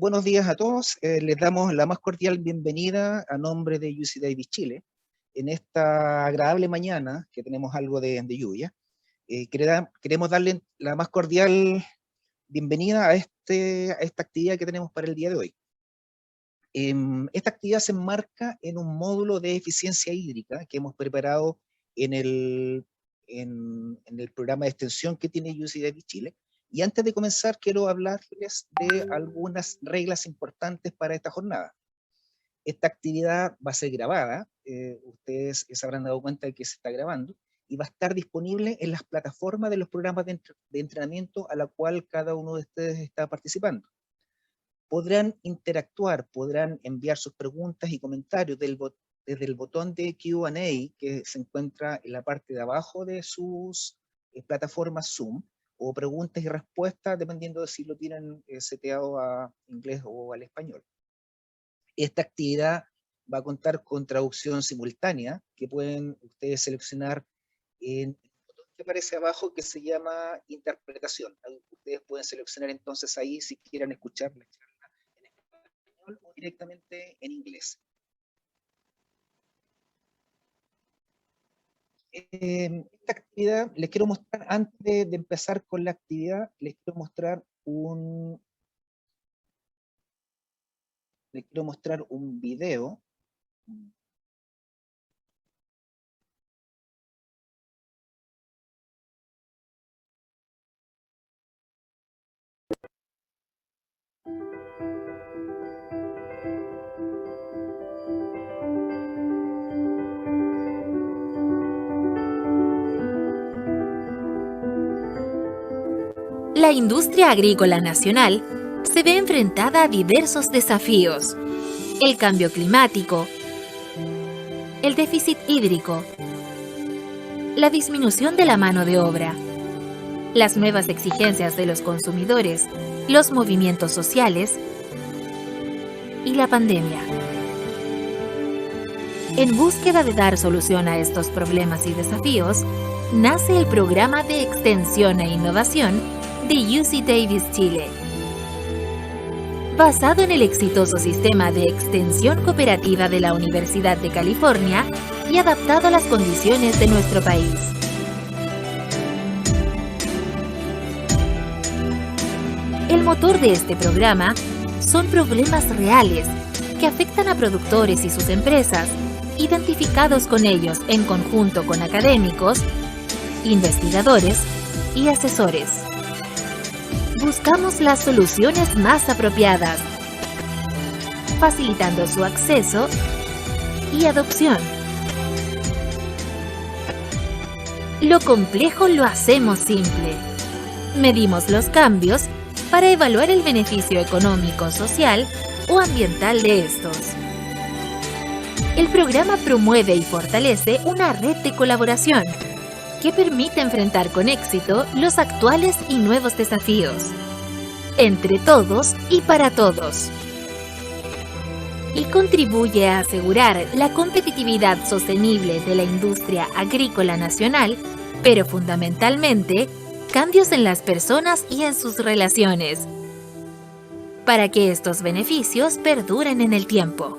Buenos días a todos. Les damos la más cordial bienvenida a nombre de UC Davis Chile en esta agradable mañana que tenemos algo de lluvia. Queremos darle la más cordial bienvenida a esta actividad que tenemos para el día de hoy. Esta actividad se enmarca en un módulo de eficiencia hídrica que hemos preparado en el programa de extensión que tiene UC Davis Chile. Y antes de comenzar, quiero hablarles de algunas reglas importantes para esta jornada. Esta actividad va a ser grabada, ustedes se habrán dado cuenta de que se está grabando, y va a estar disponible en las plataformas de los programas de entrenamiento a la cual cada uno de ustedes está participando. Podrán interactuar, podrán enviar sus preguntas y comentarios desde el botón de Q&A que se encuentra en la parte de abajo de sus plataformas Zoom, o preguntas y respuestas, dependiendo de si lo tienen seteado a inglés o al español. Esta actividad va a contar con traducción simultánea, que pueden ustedes seleccionar en el botón que aparece abajo, que se llama interpretación. Ustedes pueden seleccionar entonces ahí si quieren escuchar la charla en español o directamente en inglés. Esta actividad les quiero mostrar, antes de empezar con la actividad, les quiero mostrar un video. La industria agrícola nacional se ve enfrentada a diversos desafíos: el cambio climático, el déficit hídrico, la disminución de la mano de obra, las nuevas exigencias de los consumidores, los movimientos sociales y la pandemia. En búsqueda de dar solución a estos problemas y desafíos, nace el Programa de Extensión e Innovación de UC Davis Chile. Basado en el exitoso sistema de extensión cooperativa de la Universidad de California y adaptado a las condiciones de nuestro país. El motor de este programa son problemas reales que afectan a productores y sus empresas, identificados con ellos en conjunto con académicos, investigadores y asesores. Buscamos las soluciones más apropiadas, facilitando su acceso y adopción. Lo complejo lo hacemos simple. Medimos los cambios para evaluar el beneficio económico, social o ambiental de estos. El programa promueve y fortalece una red de colaboración que permite enfrentar con éxito los actuales y nuevos desafíos, entre todos y para todos, y contribuye a asegurar la competitividad sostenible de la industria agrícola nacional, pero fundamentalmente, cambios en las personas y en sus relaciones, para que estos beneficios perduren en el tiempo.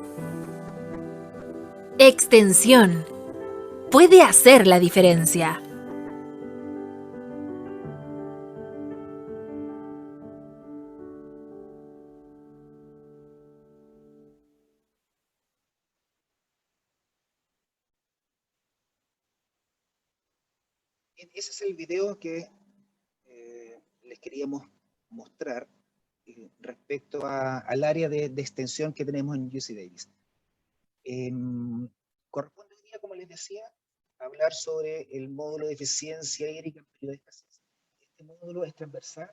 Extensión puede hacer la diferencia. Ese es el video que les queríamos mostrar respecto al área de extensión que tenemos en UC Davis. Corresponde hoy día, como les decía, hablar sobre el módulo de eficiencia hídrica en periodo de escasez. Este módulo es transversal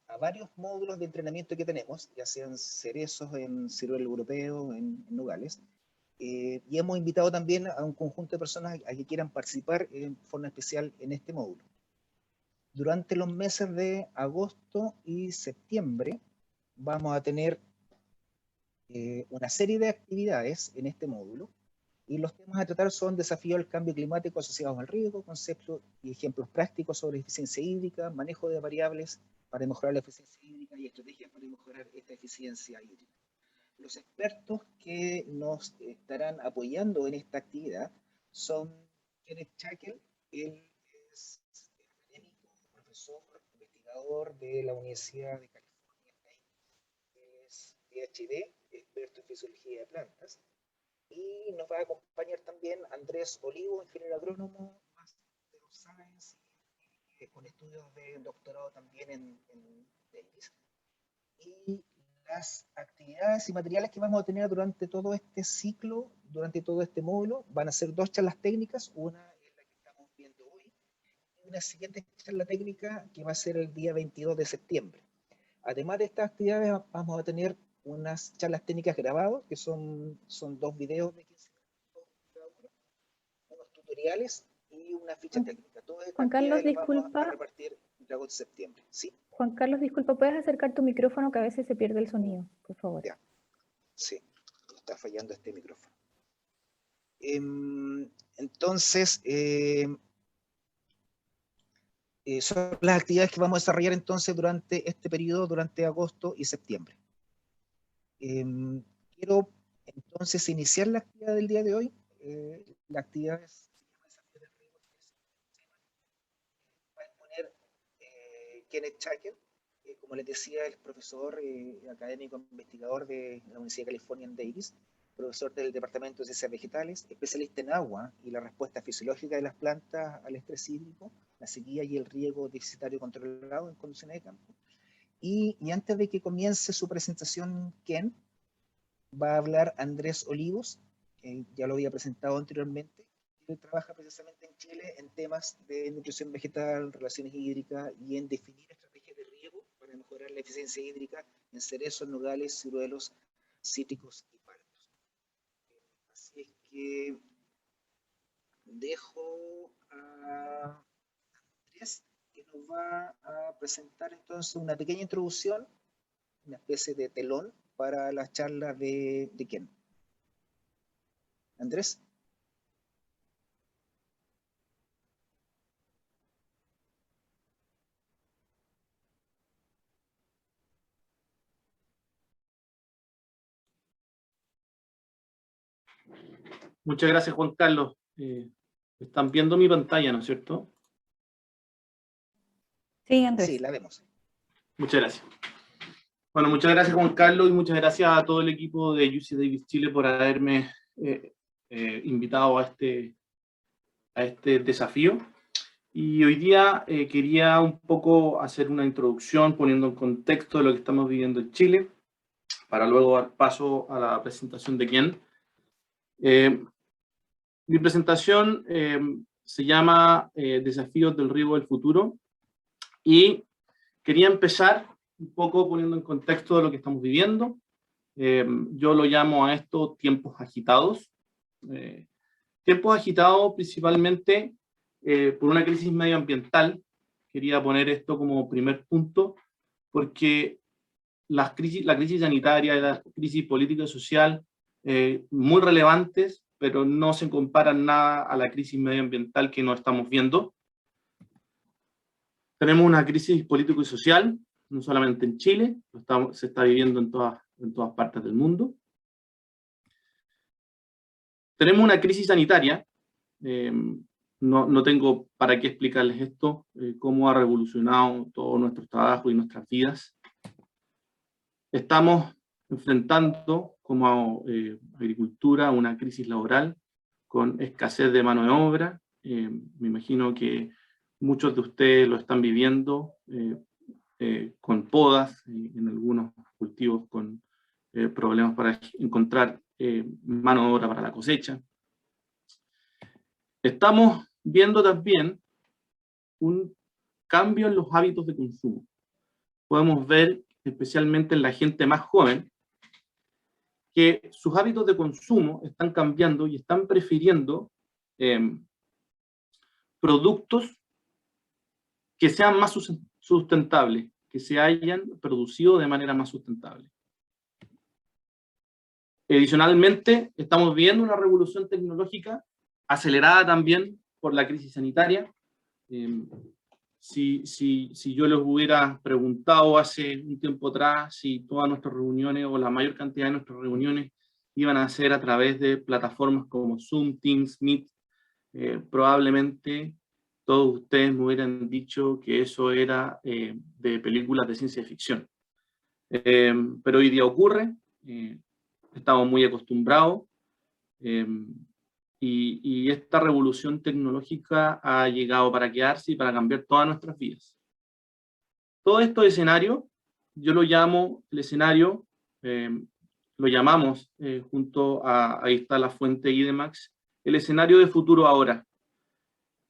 a varios módulos de entrenamiento que tenemos, ya sean cerezos en ciruelo europeo, en Nogales, y hemos invitado también a un conjunto de personas a que quieran participar en forma especial en este módulo. Durante los meses de agosto y septiembre vamos a tener una serie de actividades en este módulo, y los temas a tratar son desafíos al cambio climático asociados al riesgo, conceptos y ejemplos prácticos sobre eficiencia hídrica, manejo de variables para mejorar la eficiencia hídrica y estrategias para mejorar esta eficiencia hídrica. Los expertos que nos estarán apoyando en esta actividad son Kenneth Shackle. Él es académico, profesor, investigador de la Universidad de California, es PhD, experto en fisiología de plantas, y nos va a acompañar también Andrés Olivo, ingeniero agrónomo, Master of Science, con estudios de doctorado también en Davis. Y las actividades y materiales que vamos a tener durante todo este ciclo, durante todo este módulo, van a ser 2 charlas técnicas, una es la que estamos viendo hoy, y una siguiente charla técnica que va a ser el día 22 de septiembre. Además de estas actividades, vamos a tener unas charlas técnicas grabadas, que son 2 videos de 15 minutos cada uno, unos tutoriales y una ficha técnica. Todas estas Juan Carlos, actividades las vamos a disculpa. repartir entre agosto y septiembre. ¿Sí? Juan Carlos, disculpa, ¿puedes acercar tu micrófono que a veces se pierde el sonido, por favor? Ya. Sí, está fallando este micrófono. Entonces, son las actividades que vamos a desarrollar entonces durante este periodo, durante agosto y septiembre. Quiero entonces iniciar la actividad del día de hoy. La actividad es, va a exponer Kenneth Shackle, como les decía, el profesor académico investigador de la Universidad de California en Davis, profesor del Departamento de Ciencias Vegetales, especialista en agua y la respuesta fisiológica de las plantas al estrés hídrico, la sequía y el riego deficitario controlado en condiciones de campo. Y antes de que comience su presentación, Ken, va a hablar Andrés Olivos, ya lo había presentado anteriormente. Él trabaja precisamente en Chile en temas de nutrición vegetal, relaciones hídricas y en definir estrategias de riego para mejorar la eficiencia hídrica en cerezos, nogales, ciruelos, cítricos y pardos. Así es que dejo a Andrés, que nos va a presentar entonces una pequeña introducción, una especie de telón para la charla de Ken. Andrés. Muchas gracias, Juan Carlos. Están viendo mi pantalla, ¿no es cierto? Sí, Andrés. Sí, la vemos. Muchas gracias. Bueno, muchas gracias, Juan Carlos, y muchas gracias a todo el equipo de UC Davis Chile por haberme invitado a este desafío. Y hoy día quería un poco hacer una introducción poniendo en contexto de lo que estamos viviendo en Chile, para luego dar paso a la presentación de Ken. Mi presentación se llama Desafíos del Riego del Futuro, y quería empezar un poco poniendo en contexto de lo que estamos viviendo. Yo lo llamo a esto tiempos agitados. Tiempos agitados principalmente por una crisis medioambiental. Quería poner esto como primer punto, porque la crisis sanitaria y la crisis política y social, muy relevantes, pero no se comparan nada a la crisis medioambiental que no estamos viendo. Tenemos una crisis político y social, no solamente en Chile, se está viviendo en todas partes del mundo. Tenemos una crisis sanitaria, no tengo para qué explicarles esto, cómo ha revolucionado todo nuestro trabajo y nuestras vidas. Estamos enfrentando como agricultura una crisis laboral con escasez de mano de obra. Me imagino que muchos de ustedes lo están viviendo con podas, en algunos cultivos con problemas para encontrar mano de obra para la cosecha. Estamos viendo también un cambio en los hábitos de consumo. Podemos ver, especialmente en la gente más joven, que sus hábitos de consumo están cambiando y están prefiriendo productos que sean más sustentables, que se hayan producido de manera más sustentable. Adicionalmente, estamos viendo una revolución tecnológica acelerada también por la crisis sanitaria. si yo les hubiera preguntado hace un tiempo atrás si todas nuestras reuniones o la mayor cantidad de nuestras reuniones iban a ser a través de plataformas como Zoom, Teams, Meet, probablemente todos ustedes me hubieran dicho que eso era de películas de ciencia ficción. Pero hoy día ocurre, estamos muy acostumbrados, y esta revolución tecnológica ha llegado para quedarse y para cambiar todas nuestras vidas. Todo esto escenario, yo lo llamo el escenario, lo llamamos junto a, ahí está la fuente IDEMAX, el escenario de futuro ahora,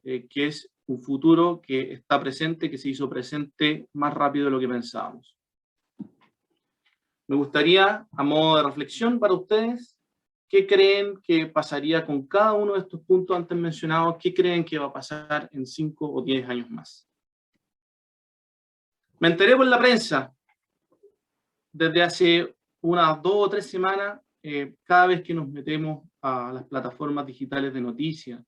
que es un futuro que está presente, que se hizo presente más rápido de lo que pensábamos. Me gustaría, a modo de reflexión para ustedes, ¿qué creen que pasaría con cada uno de estos puntos antes mencionados? ¿Qué creen que va a pasar en 5 o 10 años más? Me enteré por la prensa, desde hace unas 2 o 3 semanas, cada vez que nos metemos a las plataformas digitales de noticias,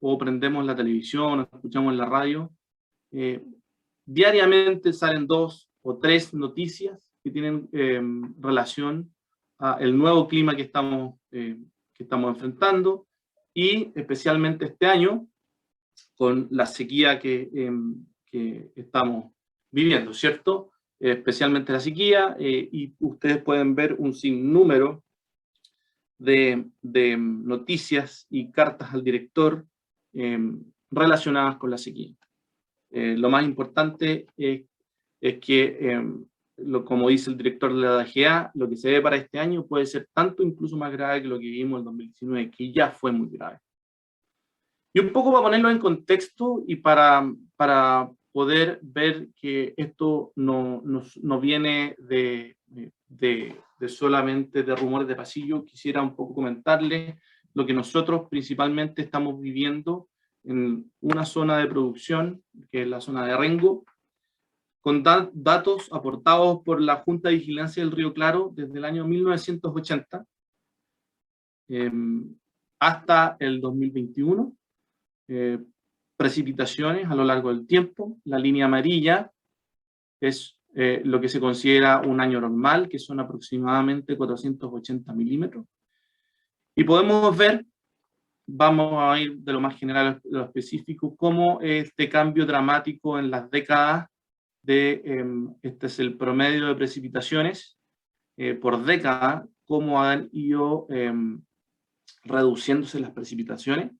o prendemos la televisión, o escuchamos la radio, diariamente salen 2 o 3 noticias que tienen relación al nuevo clima que estamos enfrentando, y especialmente este año, con la sequía que estamos viviendo, ¿cierto? Especialmente la sequía, y ustedes pueden ver un sinnúmero de noticias y cartas al director relacionadas con la sequía. Lo más importante es que, como dice el director de la DGA, lo que se ve para este año puede ser tanto incluso más grave que lo que vivimos en el 2019, que ya fue muy grave. Y un poco para ponerlo en contexto y para poder ver que esto no viene de solamente de rumores de pasillo, quisiera un poco comentarles lo que nosotros principalmente estamos viviendo en una zona de producción, que es la zona de Rengo, con datos aportados por la Junta de Vigilancia del Río Claro desde el año 1980 hasta el 2021. Precipitaciones a lo largo del tiempo. La línea amarilla es lo que se considera un año normal, que son aproximadamente 480 milímetros. Y podemos ver, vamos a ir de lo más general a lo específico, cómo este cambio dramático en las décadas este es el promedio de precipitaciones por década, cómo han ido reduciéndose las precipitaciones,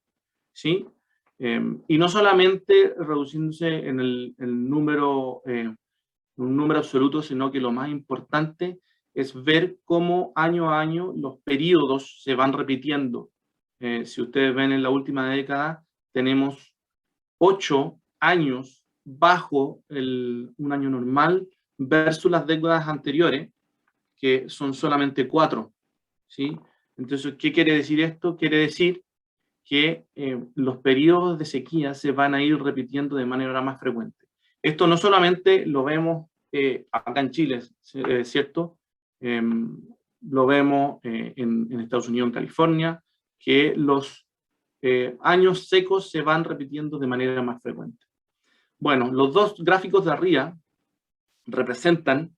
¿sí? Y no solamente reduciéndose en el número, un número absoluto, sino que lo más importante es ver cómo año a año los periodos se van repitiendo. Si ustedes ven en la última década, tenemos 8 años bajo un año normal versus las décadas anteriores, que son solamente 4, ¿sí? Entonces, ¿qué quiere decir esto? Quiere decir que los periodos de sequía se van a ir repitiendo de manera más frecuente. Esto no solamente lo vemos acá en Chile, ¿cierto? Lo vemos en Estados Unidos, en California, que los años secos se van repitiendo de manera más frecuente. Bueno, los dos gráficos de arriba representan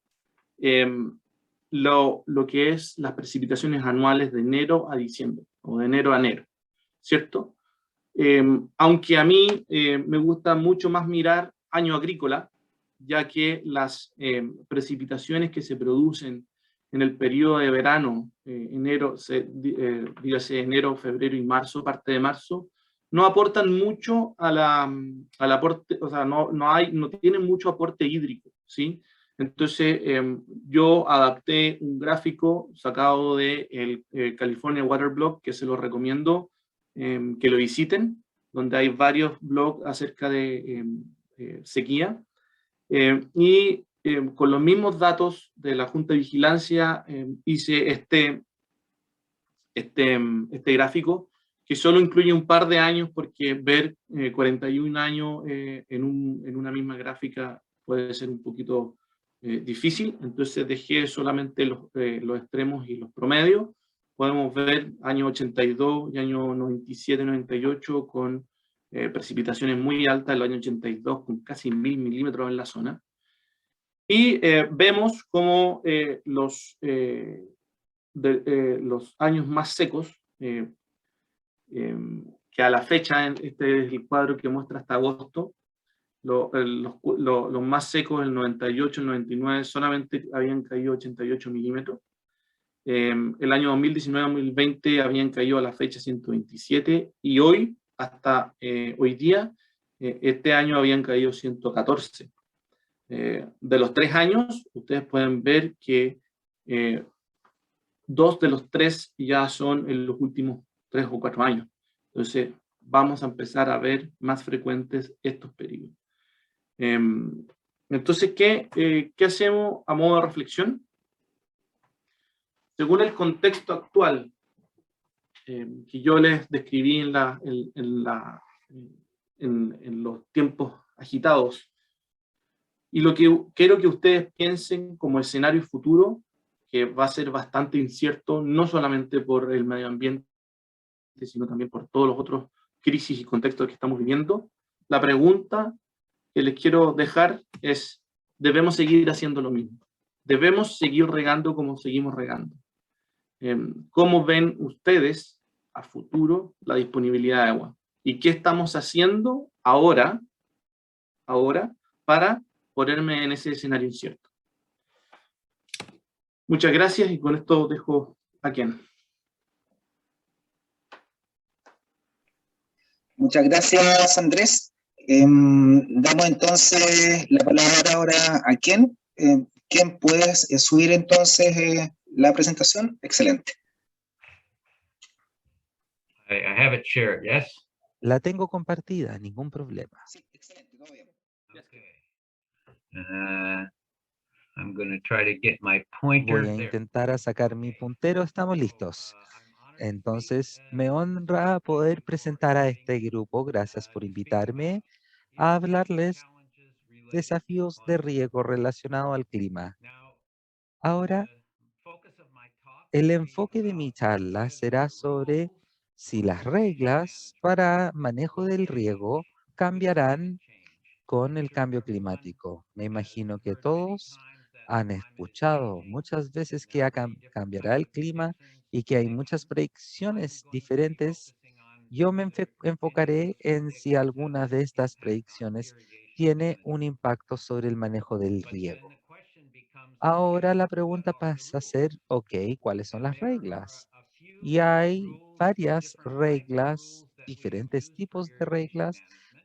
lo que es las precipitaciones anuales de enero a diciembre, o de enero a enero, ¿cierto? Aunque a mí me gusta mucho más mirar año agrícola, ya que las precipitaciones que se producen en el periodo de verano, dígase enero, febrero y marzo, parte de marzo, no aportan mucho al aporte, o sea, no tienen mucho aporte hídrico, ¿sí? Entonces, yo adapté un gráfico sacado de el California Water Blog, que se lo recomiendo que lo visiten, donde hay varios blogs acerca de sequía, y con los mismos datos de la Junta de Vigilancia hice este gráfico, que solo incluye un par de años, porque ver 41 años en una misma gráfica puede ser un poquito difícil. Entonces dejé solamente los extremos y los promedios. Podemos ver año 82 y año 97, 98 con precipitaciones muy altas en el año 82, con casi 1000 milímetros en la zona. Y vemos cómo los años más secos, que a la fecha, este es el cuadro que muestra hasta agosto, los más secos, el 98, el 99, solamente habían caído 88 milímetros. El año 2019-2020 habían caído a la fecha 127 y hoy, hasta hoy día, este año habían caído 114. De los 3 años, ustedes pueden ver que 2 de los 3 ya son en los últimos 3 o 4 años. Entonces, vamos a empezar a ver más frecuentes estos periodos. Entonces, ¿qué hacemos a modo de reflexión? Según el contexto actual que yo les describí en los tiempos agitados, y lo que quiero que ustedes piensen como escenario futuro, que va a ser bastante incierto, no solamente por el medio ambiente, sino también por todos los otros crisis y contextos que estamos viviendo, la pregunta que les quiero dejar es, ¿debemos seguir haciendo lo mismo? ¿Debemos seguir regando como seguimos regando? ¿Cómo ven ustedes a futuro la disponibilidad de agua? ¿Y qué estamos haciendo ahora para ponerme en ese escenario incierto? Muchas gracias y con esto dejo a Ken. Muchas gracias, Andrés. Damos entonces la palabra ahora a Ken. Ken, ¿puedes subir entonces la presentación? Excelente. I have it shared, yes? La tengo compartida, ningún problema. Sí, excelente, todo bien. Okay. I'm going to try to get my pointer Voy a there. intentar a sacar mi puntero, estamos listos. Entonces, me honra poder presentar a este grupo. Gracias por invitarme a hablarles desafíos de riego relacionado al clima. Ahora, el enfoque de mi charla será sobre si las reglas para manejo del riego cambiarán con el cambio climático. Me imagino que todos han escuchado muchas veces que cambiará el clima y que hay muchas predicciones diferentes. Yo me enfocaré en si alguna de estas predicciones tiene un impacto sobre el manejo del riego. Ahora la pregunta pasa a ser, ok, ¿cuáles son las reglas? Y hay varias reglas, diferentes tipos de reglas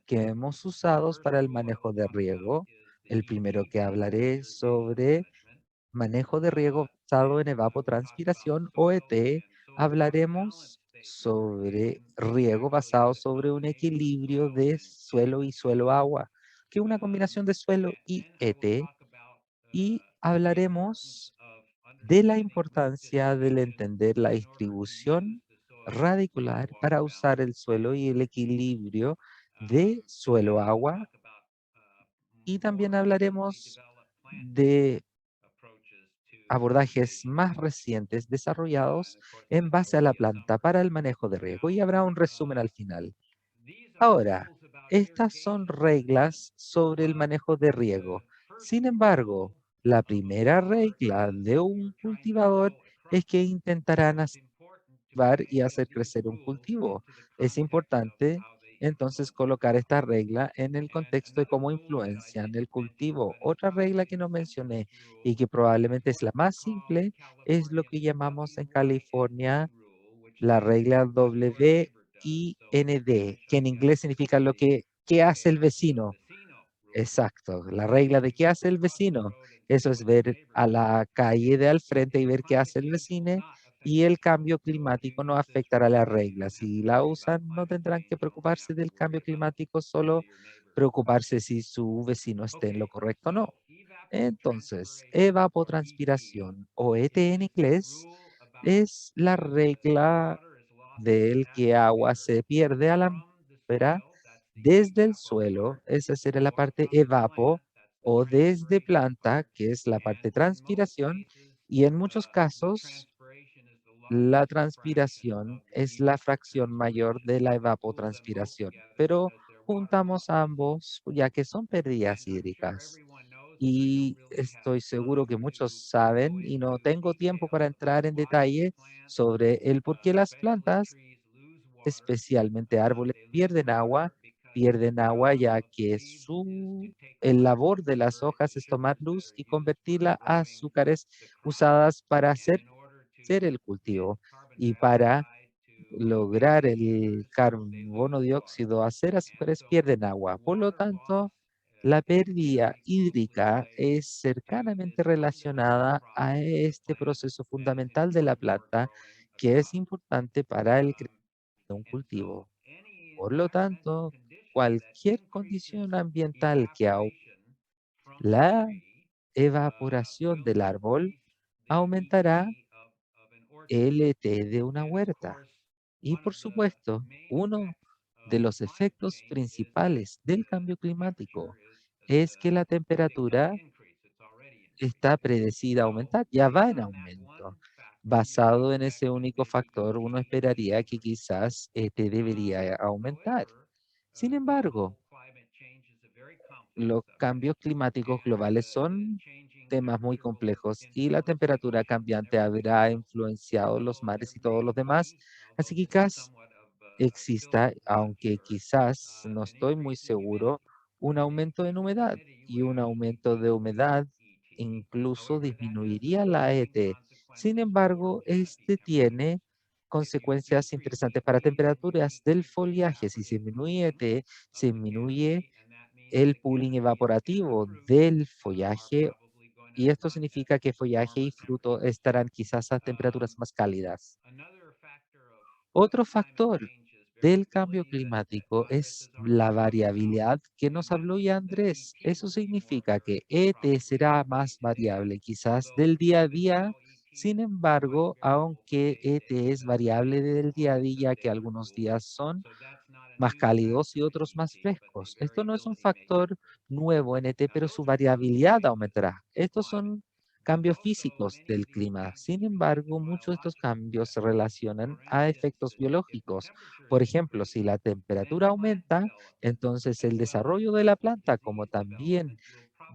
que hemos usado para el manejo de riego. El primero que hablaré sobre manejo de riego basado en evapotranspiración o ET. Hablaremos sobre riego basado sobre un equilibrio de suelo y suelo-agua, que es una combinación de suelo y ET. Y hablaremos de la importancia del entender la distribución radicular para usar el suelo y el equilibrio de suelo-agua. Y también hablaremos de abordajes más recientes desarrollados en base a la planta para el manejo de riego y habrá un resumen al final. Ahora, estas son reglas sobre el manejo de riego. Sin embargo, la primera regla de un cultivador es que intentarán cultivar y hacer crecer un cultivo. Es importante entonces colocar esta regla en el contexto de cómo influencian el cultivo. Otra regla que no mencioné y que probablemente es la más simple es lo que llamamos en California la regla WIND, que en inglés significa lo que ¿qué hace el vecino? Exacto, la regla de qué hace el vecino. Eso es ver a la calle de al frente y ver qué hace el vecino, y el cambio climático no afectará la regla. Si la usan, no tendrán que preocuparse del cambio climático, solo preocuparse si su vecino esté en lo correcto o no. Entonces, evapotranspiración o ET en inglés es la regla del que agua se pierde a la atmósfera desde el suelo, esa será la parte evapo, o desde planta, que es la parte transpiración, y en muchos casos la transpiración es la fracción mayor de la evapotranspiración, pero juntamos ambos ya que son pérdidas hídricas. Y estoy seguro que muchos saben, y no tengo tiempo para entrar en detalle sobre el por qué las plantas, especialmente árboles, pierden agua ya que el labor de las hojas es tomar luz y convertirla a azúcares usadas para hacer el cultivo. Y para lograr el carbono dióxido, hacer azúcares, pierden agua. Por lo tanto, la pérdida hídrica es cercanamente relacionada a este proceso fundamental de la planta, que es importante para el crecimiento de un cultivo. Por lo tanto, cualquier condición ambiental que aumente la evaporación del árbol aumentará el ET de una huerta. Y por supuesto, uno de los efectos principales del cambio climático es que la temperatura está predecida a aumentar, ya va en aumento. Basado en ese único factor, uno esperaría que quizás este debería aumentar. Sin embargo, los cambios climáticos globales son temas muy complejos y la temperatura cambiante habrá influenciado los mares y todos los demás. Así que quizás exista, aunque quizás no estoy muy seguro, un aumento en humedad y un aumento de humedad incluso disminuiría la ET. Sin embargo, este tiene consecuencias interesantes para temperaturas del foliaje. Si se disminuye ET, se disminuye el pooling evaporativo del follaje y esto significa que follaje y fruto estarán quizás a temperaturas más cálidas. Otro factor del cambio climático es la variabilidad que nos habló ya Andrés. Eso significa que ET será más variable, quizás del día a día. Sin embargo, aunque ET es variable del día a día, que algunos días son más cálidos y otros más frescos. Esto no es un factor nuevo en ET, pero su variabilidad aumentará. Estos son cambios físicos del clima. Sin embargo, muchos de estos cambios se relacionan a efectos biológicos. Por ejemplo, si la temperatura aumenta, entonces el desarrollo de la planta, como también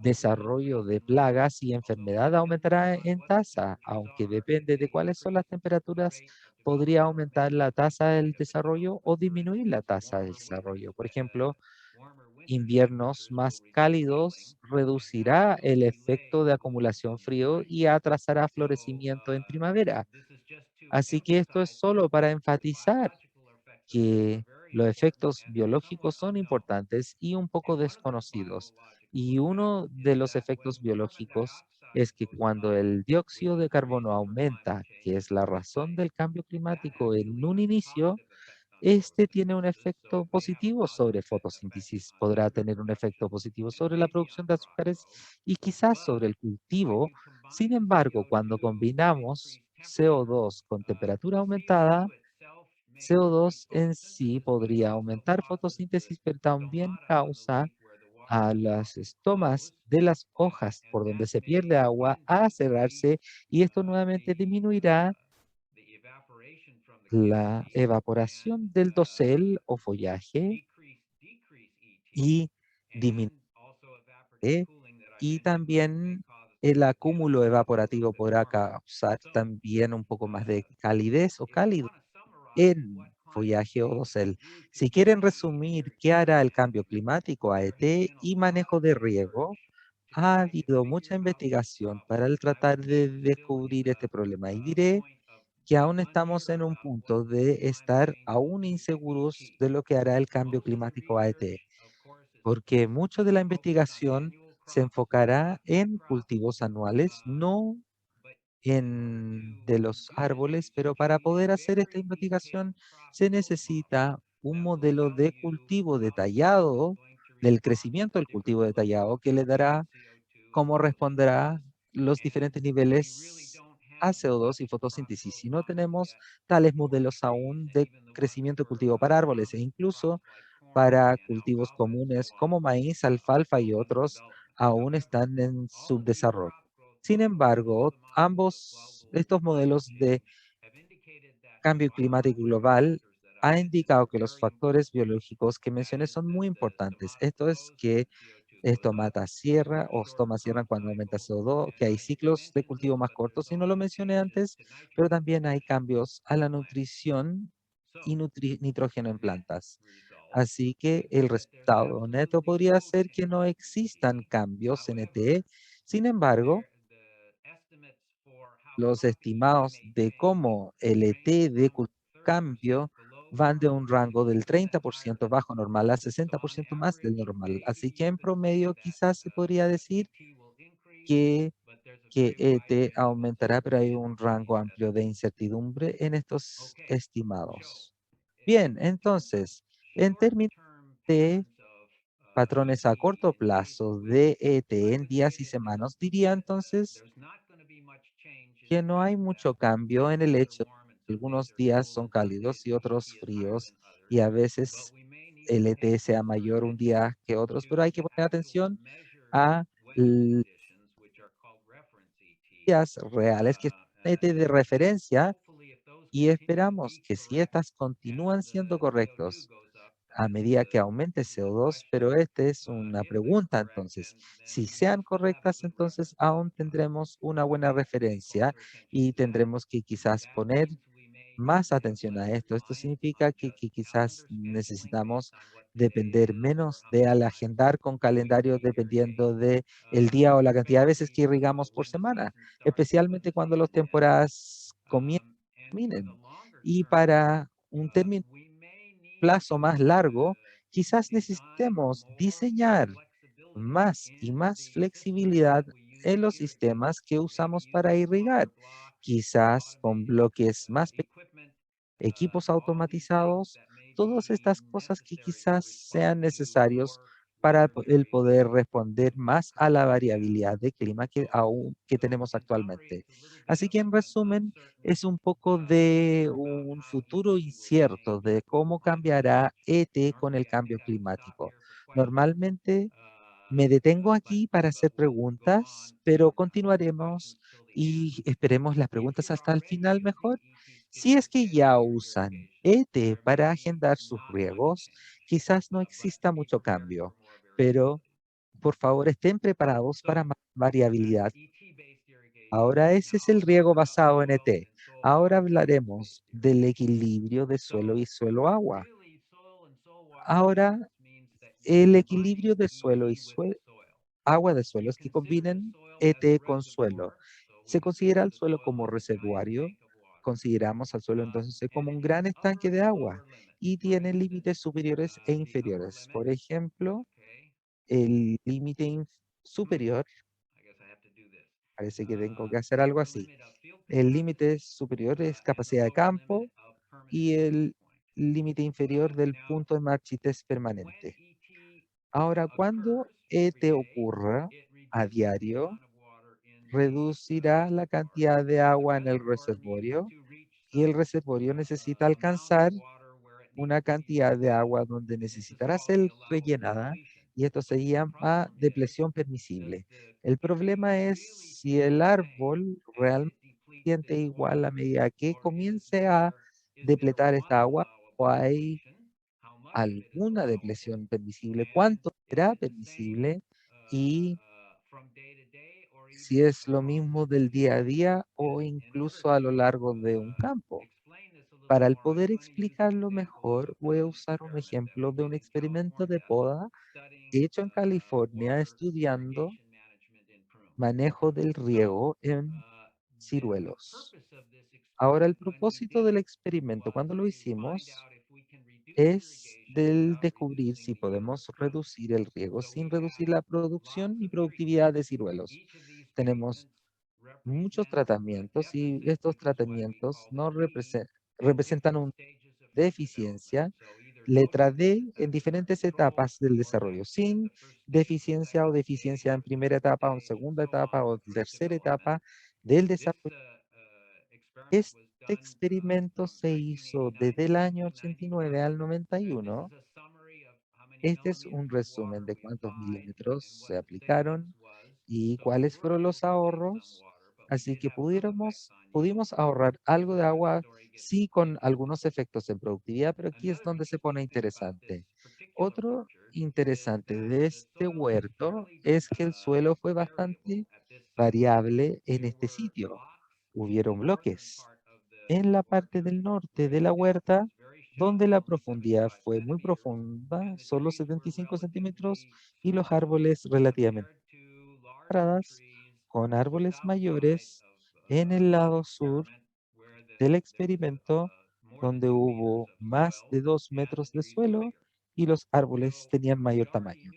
desarrollo de plagas y enfermedad aumentará en tasa, aunque depende de cuáles son las temperaturas, podría aumentar la tasa del desarrollo o disminuir la tasa del desarrollo. Por ejemplo, inviernos más cálidos reducirá el efecto de acumulación frío y atrasará florecimiento en primavera. Así que esto es solo para enfatizar que los efectos biológicos son importantes y un poco desconocidos. Y uno de los efectos biológicos es que cuando el dióxido de carbono aumenta, que es la razón del cambio climático en un inicio, este tiene un efecto positivo sobre fotosíntesis, podrá tener un efecto positivo sobre la producción de azúcares y quizás sobre el cultivo. Sin embargo, cuando combinamos CO2 con temperatura aumentada, CO2 en sí podría aumentar fotosíntesis, pero también causa a las estomas de las hojas por donde se pierde agua a cerrarse y esto nuevamente disminuirá la evaporación del dosel o follaje y disminuye y también el acúmulo evaporativo podrá causar también un poco más de calidez o cálido en follaje o dosel. Si quieren resumir qué hará el cambio climático a ET y manejo de riego, ha habido mucha investigación para el tratar de descubrir este problema y diré que aún estamos en un punto de estar aún inseguros de lo que hará el cambio climático a ET, porque mucho de la investigación se enfocará en cultivos anuales, no de los árboles, pero para poder hacer esta investigación se necesita un modelo de cultivo detallado, del crecimiento del cultivo detallado, que le dará cómo responderá los diferentes niveles a CO2 y fotosíntesis. Si no tenemos tales modelos aún de crecimiento de cultivo para árboles e incluso para cultivos comunes como maíz, alfalfa y otros aún están en subdesarrollo. Sin embargo, ambos estos modelos de cambio climático global ha indicado que los factores biológicos que mencioné son muy importantes. Esto es que esto mata sierra o toma sierra cuando aumenta CO2, que hay ciclos de cultivo más cortos, y no lo mencioné antes, pero también hay cambios a la nutrición y nitrógeno en plantas. Así que el resultado neto podría ser que no existan cambios en ETE. Sin embargo, los estimados de cómo el ET de cambio van de un rango del 30% bajo normal a 60% más del normal. Así que en promedio quizás se podría decir que, que ET aumentará, pero hay un rango amplio de incertidumbre en estos estimados. Bien, entonces, en términos de patrones a corto plazo de ET en días y semanas, diría entonces que no hay mucho cambio en el hecho de que algunos días son cálidos y otros fríos, y a veces el ET sea mayor un día que otros, pero hay que poner atención a los días reales que son ET de referencia, y esperamos que si estas continúan siendo correctos a medida que aumente CO2, pero esta es una pregunta entonces. Si sean correctas, entonces aún tendremos una buena referencia y tendremos que quizás poner más atención a esto. Esto significa que quizás necesitamos depender menos de al agendar con calendario dependiendo de el día o la cantidad de veces que irrigamos por semana, especialmente cuando las temporadas terminen. Y para un término plazo más largo, quizás necesitemos diseñar más y más flexibilidad en los sistemas que usamos para irrigar, quizás con bloques más pequeños, equipos automatizados, todas estas cosas que quizás sean necesarios para el poder responder más a la variabilidad de clima que tenemos actualmente. Así que en resumen, es un poco de un futuro incierto de cómo cambiará ET con el cambio climático. Normalmente me detengo aquí para hacer preguntas, pero continuaremos y esperemos las preguntas hasta el final mejor. Si es que ya usan ET para agendar sus riegos, quizás no exista mucho cambio, pero por favor estén preparados para más variabilidad. Ahora ese es el riego basado en ET. Ahora hablaremos del equilibrio de suelo y suelo-agua. Ahora, el equilibrio de suelo y agua de suelos que combinen ET con suelo. Se considera el suelo como reservorio. Consideramos al suelo entonces como un gran estanque de agua y tiene límites superiores e inferiores. Por ejemplo, el límite superior, parece que tengo que hacer algo así. El límite superior es capacidad de campo y el límite inferior del punto de marchites permanente. Ahora, cuando ET ocurra a diario, reducirá la cantidad de agua en el reservorio, y el reservorio necesita alcanzar una cantidad de agua donde necesitará ser rellenada, y esto se llama depresión permisible. El problema es si el árbol realmente siente igual a medida que comience a depletar esta agua, o hay alguna depresión permisible, cuánto será permisible, y si es lo mismo del día a día o incluso a lo largo de un campo. Para el poder explicarlo mejor, voy a usar un ejemplo de un experimento de poda hecho en California estudiando manejo del riego en ciruelos. Ahora, el propósito del experimento, cuando lo hicimos, es del descubrir si podemos reducir el riego sin reducir la producción y productividad de ciruelos. Tenemos muchos tratamientos y estos tratamientos no representan una deficiencia, letra D, en diferentes etapas del desarrollo, sin deficiencia o deficiencia en primera etapa o en segunda etapa o tercera etapa del desarrollo. Este experimento se hizo desde el año 89 al 91. Este es un resumen de cuántos milímetros se aplicaron y cuáles fueron los ahorros. Así que pudimos ahorrar algo de agua, sí, con algunos efectos en productividad, pero aquí es donde se pone interesante. Otro interesante de este huerto es que el suelo fue bastante variable en este sitio. Hubieron bloques en la parte del norte de la huerta, donde la profundidad fue muy profunda, solo 75 centímetros, y los árboles relativamente separadas, con árboles mayores en el lado sur del experimento, donde hubo más de 2 metros de suelo y los árboles tenían mayor tamaño.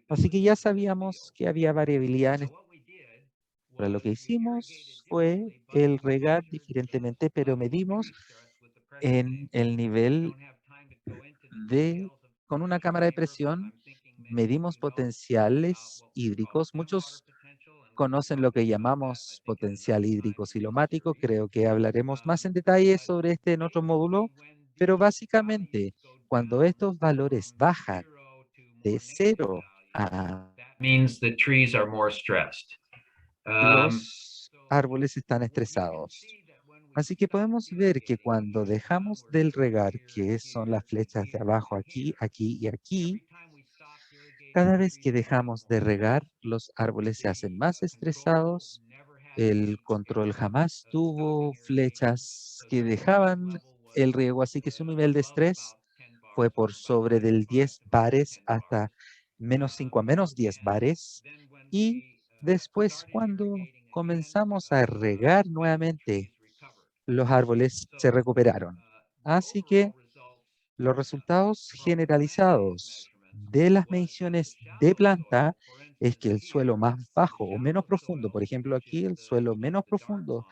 Así que ya sabíamos que había variabilidad en esto. Ahora, lo que hicimos fue el regar diferentemente, pero medimos en el nivel de, con una cámara de presión, medimos potenciales hídricos. Muchos conocen lo que llamamos potencial hídrico silomático. Creo que hablaremos más en detalle sobre este en otro módulo, pero básicamente cuando estos valores bajan de 0 a Means the trees are more stressed. los árboles están estresados. Así que podemos ver que cuando dejamos del regar, que son las flechas de abajo aquí, aquí y aquí, cada vez que dejamos de regar, los árboles se hacen más estresados. El control jamás tuvo flechas que dejaban el riego, así que su nivel de estrés fue por sobre del 10 bares hasta -5 a -10 bares. Y después, cuando comenzamos a regar nuevamente, los árboles se recuperaron. Así que los resultados generalizados de las mediciones de planta es que el suelo más bajo o menos profundo, por ejemplo aquí el suelo menos profundo,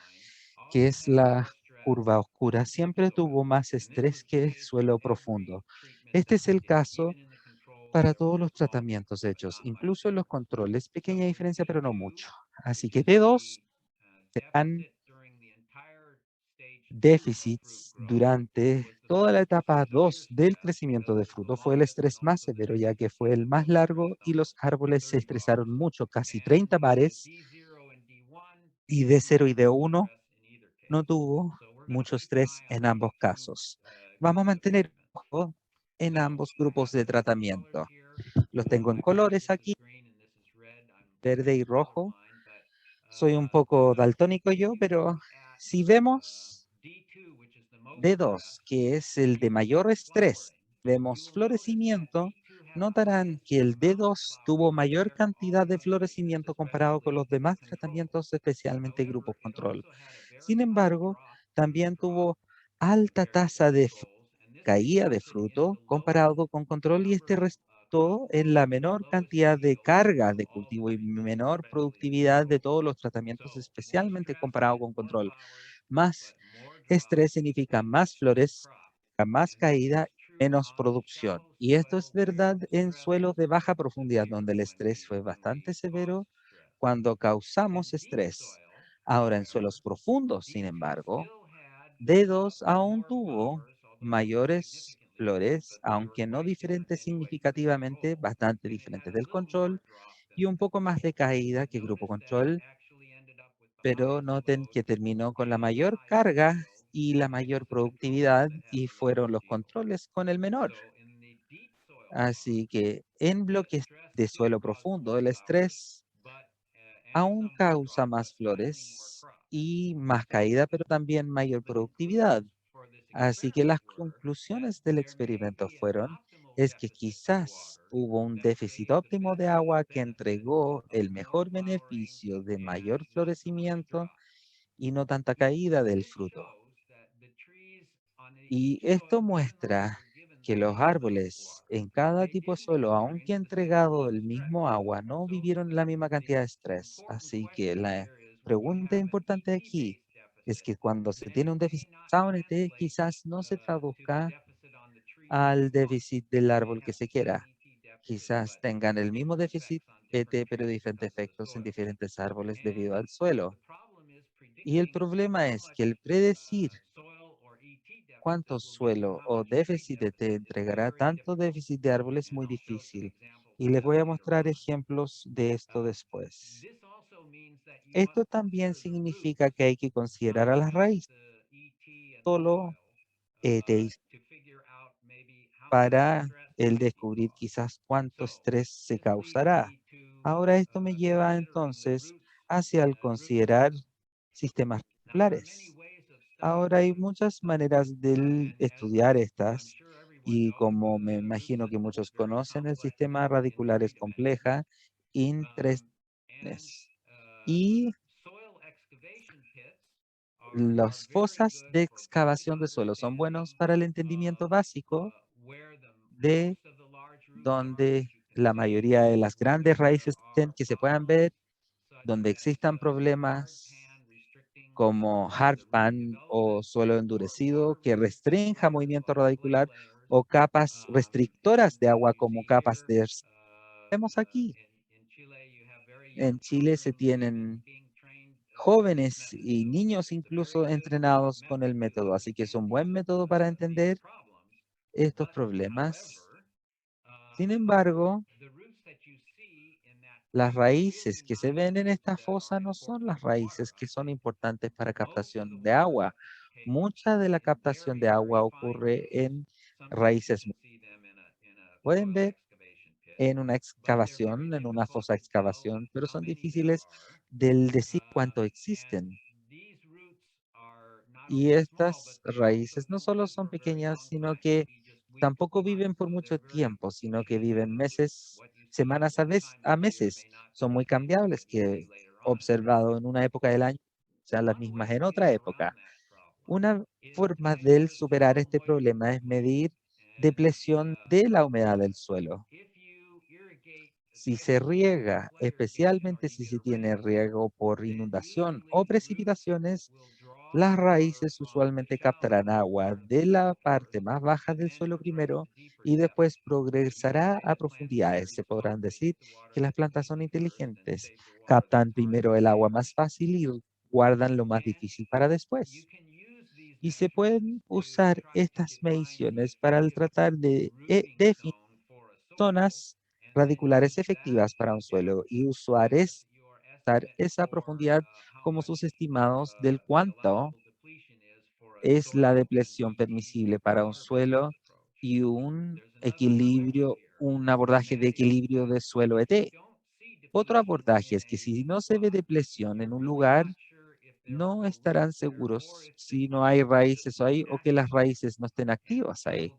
que es la curva oscura, siempre tuvo más estrés que el suelo profundo. Este es el caso para todos los tratamientos hechos, incluso en los controles. Pequeña diferencia, pero no mucho. Así que D2 serán déficits durante toda la etapa 2 del crecimiento de fruto. Fue el estrés más severo, ya que fue el más largo y los árboles se estresaron mucho, casi 30 bares, y D0 y D1 no tuvo mucho estrés en ambos casos. Vamos a mantener ojo en ambos grupos de tratamiento. Los tengo en colores aquí, verde y rojo. Soy un poco daltónico yo, pero si vemos D2, que es el de mayor estrés, vemos florecimiento, notarán que el D2 tuvo mayor cantidad de florecimiento comparado con los demás tratamientos, especialmente grupos control. Sin embargo, también tuvo alta tasa de caída de fruto comparado con control, y este resultó en la menor cantidad de carga de cultivo y menor productividad de todos los tratamientos, especialmente comparado con control. Más estrés significa más flores, más caída, menos producción. Y esto es verdad en suelos de baja profundidad, donde el estrés fue bastante severo cuando causamos estrés. Ahora, en suelos profundos, sin embargo, D2 aún tuvo mayores flores, aunque no diferentes significativamente, bastante diferentes del control, y un poco más de caída que grupo control, pero noten que terminó con la mayor carga y la mayor productividad, y fueron los controles con el menor. Así que en bloques de suelo profundo, el estrés aún causa más flores y más caída, pero también mayor productividad. Así que las conclusiones del experimento fueron, es que quizás hubo un déficit óptimo de agua que entregó el mejor beneficio de mayor florecimiento y no tanta caída del fruto. Y esto muestra que los árboles en cada tipo de suelo, aunque entregado el mismo agua, no vivieron la misma cantidad de estrés. Así que la pregunta importante aquí es que cuando se tiene un déficit SAONET, quizás no se traduzca al déficit del árbol que se quiera. Quizás tengan el mismo déficit PT, pero diferentes efectos en diferentes árboles debido al suelo. Y el problema es que el predecir cuánto suelo o déficit te entregará tanto déficit de árbol es muy difícil. Y les voy a mostrar ejemplos de esto después. Esto también significa que hay que considerar a las raíces, solo ET para el descubrir quizás cuánto estrés se causará. Ahora esto me lleva entonces hacia el considerar sistemas regulares. Ahora hay muchas maneras de estudiar estas y como me imagino que muchos conocen, el sistema radicular es compleja, interesantes. Y las fosas de excavación de suelo son buenos para el entendimiento básico de donde la mayoría de las grandes raíces estén, que se puedan ver, donde existan problemas como hard pan o suelo endurecido que restrinja movimiento radicular o capas restrictoras de agua como capas de vemos aquí. En Chile se tienen jóvenes y niños incluso entrenados con el método, así que es un buen método para entender estos problemas. Sin embargo, las raíces que se ven en esta fosa no son las raíces que son importantes para captación de agua. Mucha de la captación de agua ocurre en raíces. Pueden ver en una excavación, en una fosa excavación, pero son difíciles del decir cuánto existen. Y estas raíces no solo son pequeñas, sino que tampoco viven por mucho tiempo, sino que viven meses, semanas a meses. Son muy cambiables, que he observado en una época del año, sean las mismas en otra época. Una forma de superar este problema es medir depresión de la humedad del suelo. Si se riega, especialmente si se tiene riego por inundación o precipitaciones, las raíces usualmente captarán agua de la parte más baja del suelo primero y después progresará a profundidades. Se podrán decir que las plantas son inteligentes. Captan primero el agua más fácil y guardan lo más difícil para después. Y se pueden usar estas mediciones para el tratar de definir zonas radiculares efectivas para un suelo y usar esa profundidad como sus estimados del cuánto es la depresión permisible para un suelo y un equilibrio, un abordaje de equilibrio de suelo ET. Otro abordaje es que si no se ve depresión en un lugar, no estarán seguros si no hay raíces ahí o que las raíces no estén activas ahí.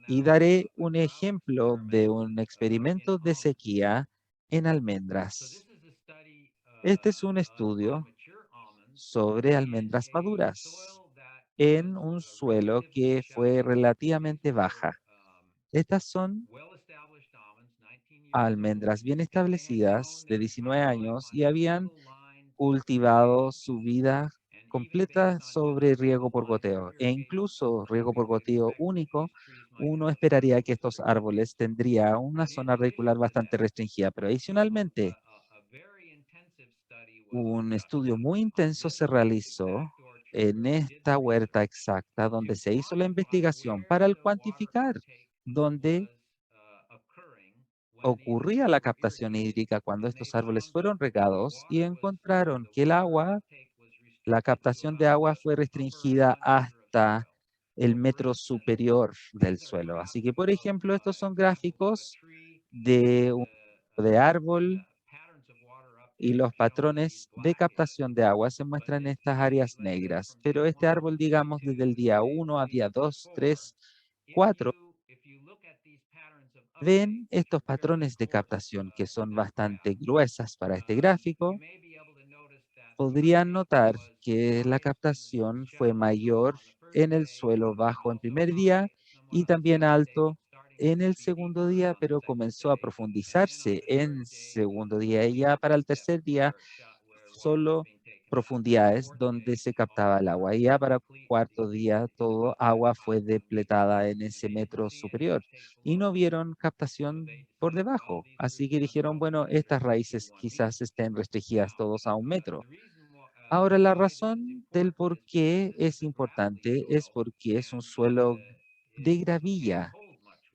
Y daré un ejemplo de un experimento de sequía en almendras. Este es un estudio sobre almendras maduras en un suelo que fue relativamente baja. Estas son almendras bien establecidas de 19 años y habían cultivado su vida completa sobre riego por goteo e incluso riego por goteo único. Uno esperaría que estos árboles tendría una zona radicular bastante restringida, pero adicionalmente un estudio muy intenso se realizó en esta huerta exacta donde se hizo la investigación para el cuantificar dónde ocurría la captación hídrica cuando estos árboles fueron regados y encontraron que el agua, la captación de agua fue restringida hasta el metro superior del suelo. Así que, por ejemplo, estos son gráficos de un de árbol y los patrones de captación de agua se muestran en estas áreas negras. Pero este árbol, digamos, desde el día 1 a día 2, 3, 4, ven estos patrones de captación que son bastante gruesas para este gráfico. Podrían notar que la captación fue mayor en el suelo bajo en primer día y también alto en el segundo día, pero comenzó a profundizarse en segundo día y ya para el tercer día solo profundidades donde se captaba el agua. Y ya para cuarto día todo agua fue depletada en ese metro superior y no vieron captación por debajo. Así que dijeron, bueno, estas raíces quizás estén restringidas todos a un metro. Ahora, la razón del por qué es importante es porque es un suelo de gravilla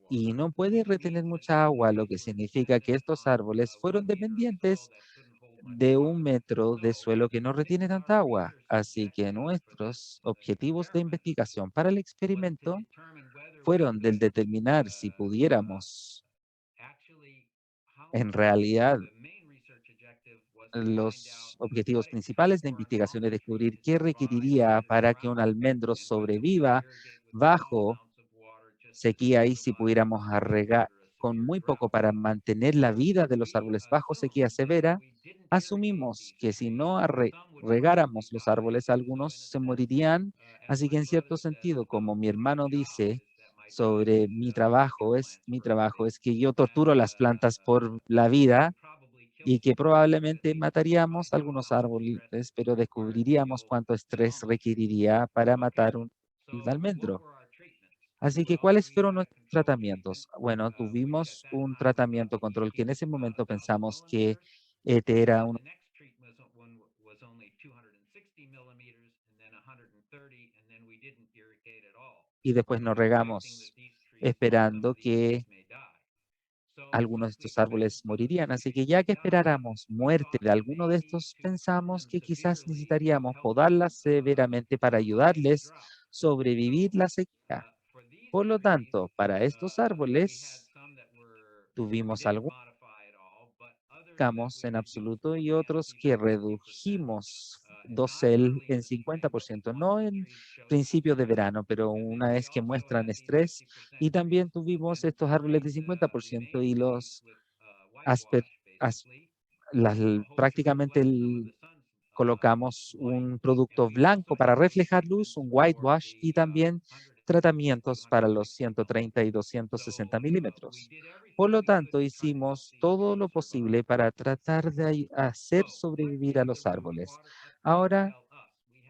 y no puede retener mucha agua, lo que significa que estos árboles fueron dependientes de 1 metro de suelo que no retiene tanta agua. Así que nuestros objetivos de investigación para el experimento fueron del determinar si pudiéramos, en realidad, los objetivos principales de investigación es descubrir qué requeriría para que un almendro sobreviva bajo sequía y si pudiéramos regar con muy poco para mantener la vida de los árboles bajo sequía severa. Asumimos que si no regáramos los árboles, algunos se morirían. Así que en cierto sentido, como mi hermano dice sobre mi trabajo es que yo torturo las plantas por la vida y que probablemente mataríamos algunos árboles, pero descubriríamos cuánto estrés requeriría para matar un almendro. Así que, ¿cuáles fueron nuestros tratamientos? Bueno, tuvimos un tratamiento control que en ese momento pensamos que era un, y después nos regamos esperando que algunos de estos árboles morirían. Así que ya que esperáramos muerte de alguno de estos, pensamos que quizás necesitaríamos podarlas severamente para ayudarles a sobrevivir la sequía. Por lo tanto, para estos árboles tuvimos algunos en absoluto y otros que redujimos dosel en 50%, no en principio de verano, pero una vez que muestran estrés. Y también tuvimos estos árboles de 50% y los aspe- as- prácticamente colocamos un producto blanco para reflejar luz, un whitewash y también tratamientos para los 130 y 260 milímetros. Por lo tanto, hicimos todo lo posible para tratar de hacer sobrevivir a los árboles. Ahora,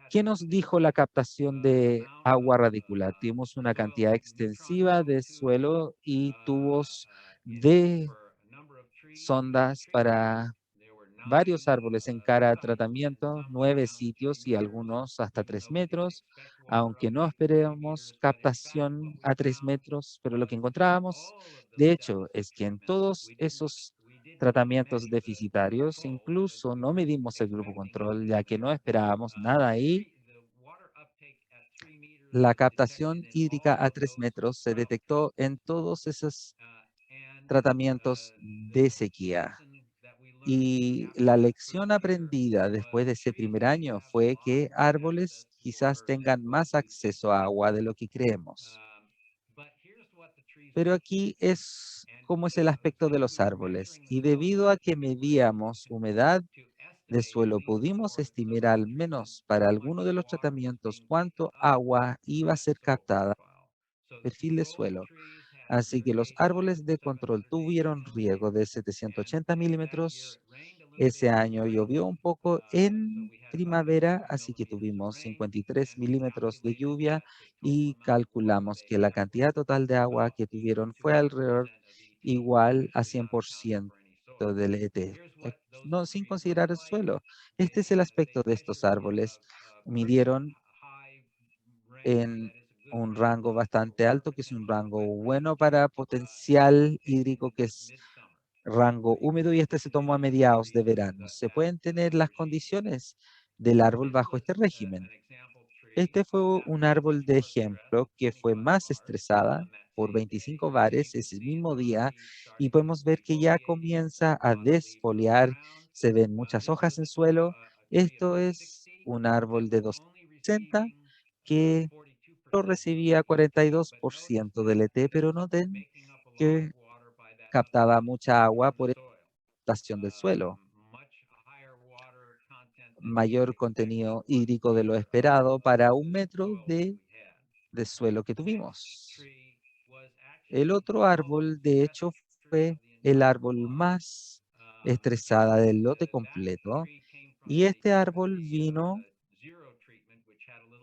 ¿qué nos dijo la captación de agua radicular? Tuvimos una cantidad extensiva de suelo y tubos de sondas para varios árboles en cada tratamiento, 9 sitios y algunos hasta 3 metros, aunque no esperemos captación a 3 metros, pero lo que encontrábamos, de hecho, es que en todos esos tratamientos deficitarios, incluso no medimos el grupo control, ya que no esperábamos nada ahí. La captación hídrica a 3 metros se detectó en todos esos tratamientos de sequía. Y la lección aprendida después de ese primer año fue que árboles quizás tengan más acceso a agua de lo que creemos. Pero aquí es cómo es el aspecto de los árboles. Y debido a que medíamos humedad de suelo, pudimos estimar al menos para alguno de los tratamientos cuánto agua iba a ser captada en el perfil de suelo. Así que los árboles de control tuvieron riego de 780 milímetros. Ese año llovió un poco en primavera, así que tuvimos 53 milímetros de lluvia y calculamos que la cantidad total de agua que tuvieron fue alrededor igual a 100% del ET, no sin considerar el suelo. Este es el aspecto de estos árboles. Midieron en un rango bastante alto, que es un rango bueno para potencial hídrico, que es rango húmedo, y este se tomó a mediados de verano. Se pueden tener las condiciones del árbol bajo este régimen. Este fue un árbol de ejemplo que fue más estresada por 25 bares ese mismo día y podemos ver que ya comienza a desfoliar, se ven muchas hojas en suelo. Esto es un árbol de 260 que solo recibía 42% del ET, pero noten que captaba mucha agua por estación del suelo, mayor contenido hídrico de lo esperado para 1 metro de suelo que tuvimos. El otro árbol, de hecho, fue el árbol más estresada del lote completo, y este árbol vino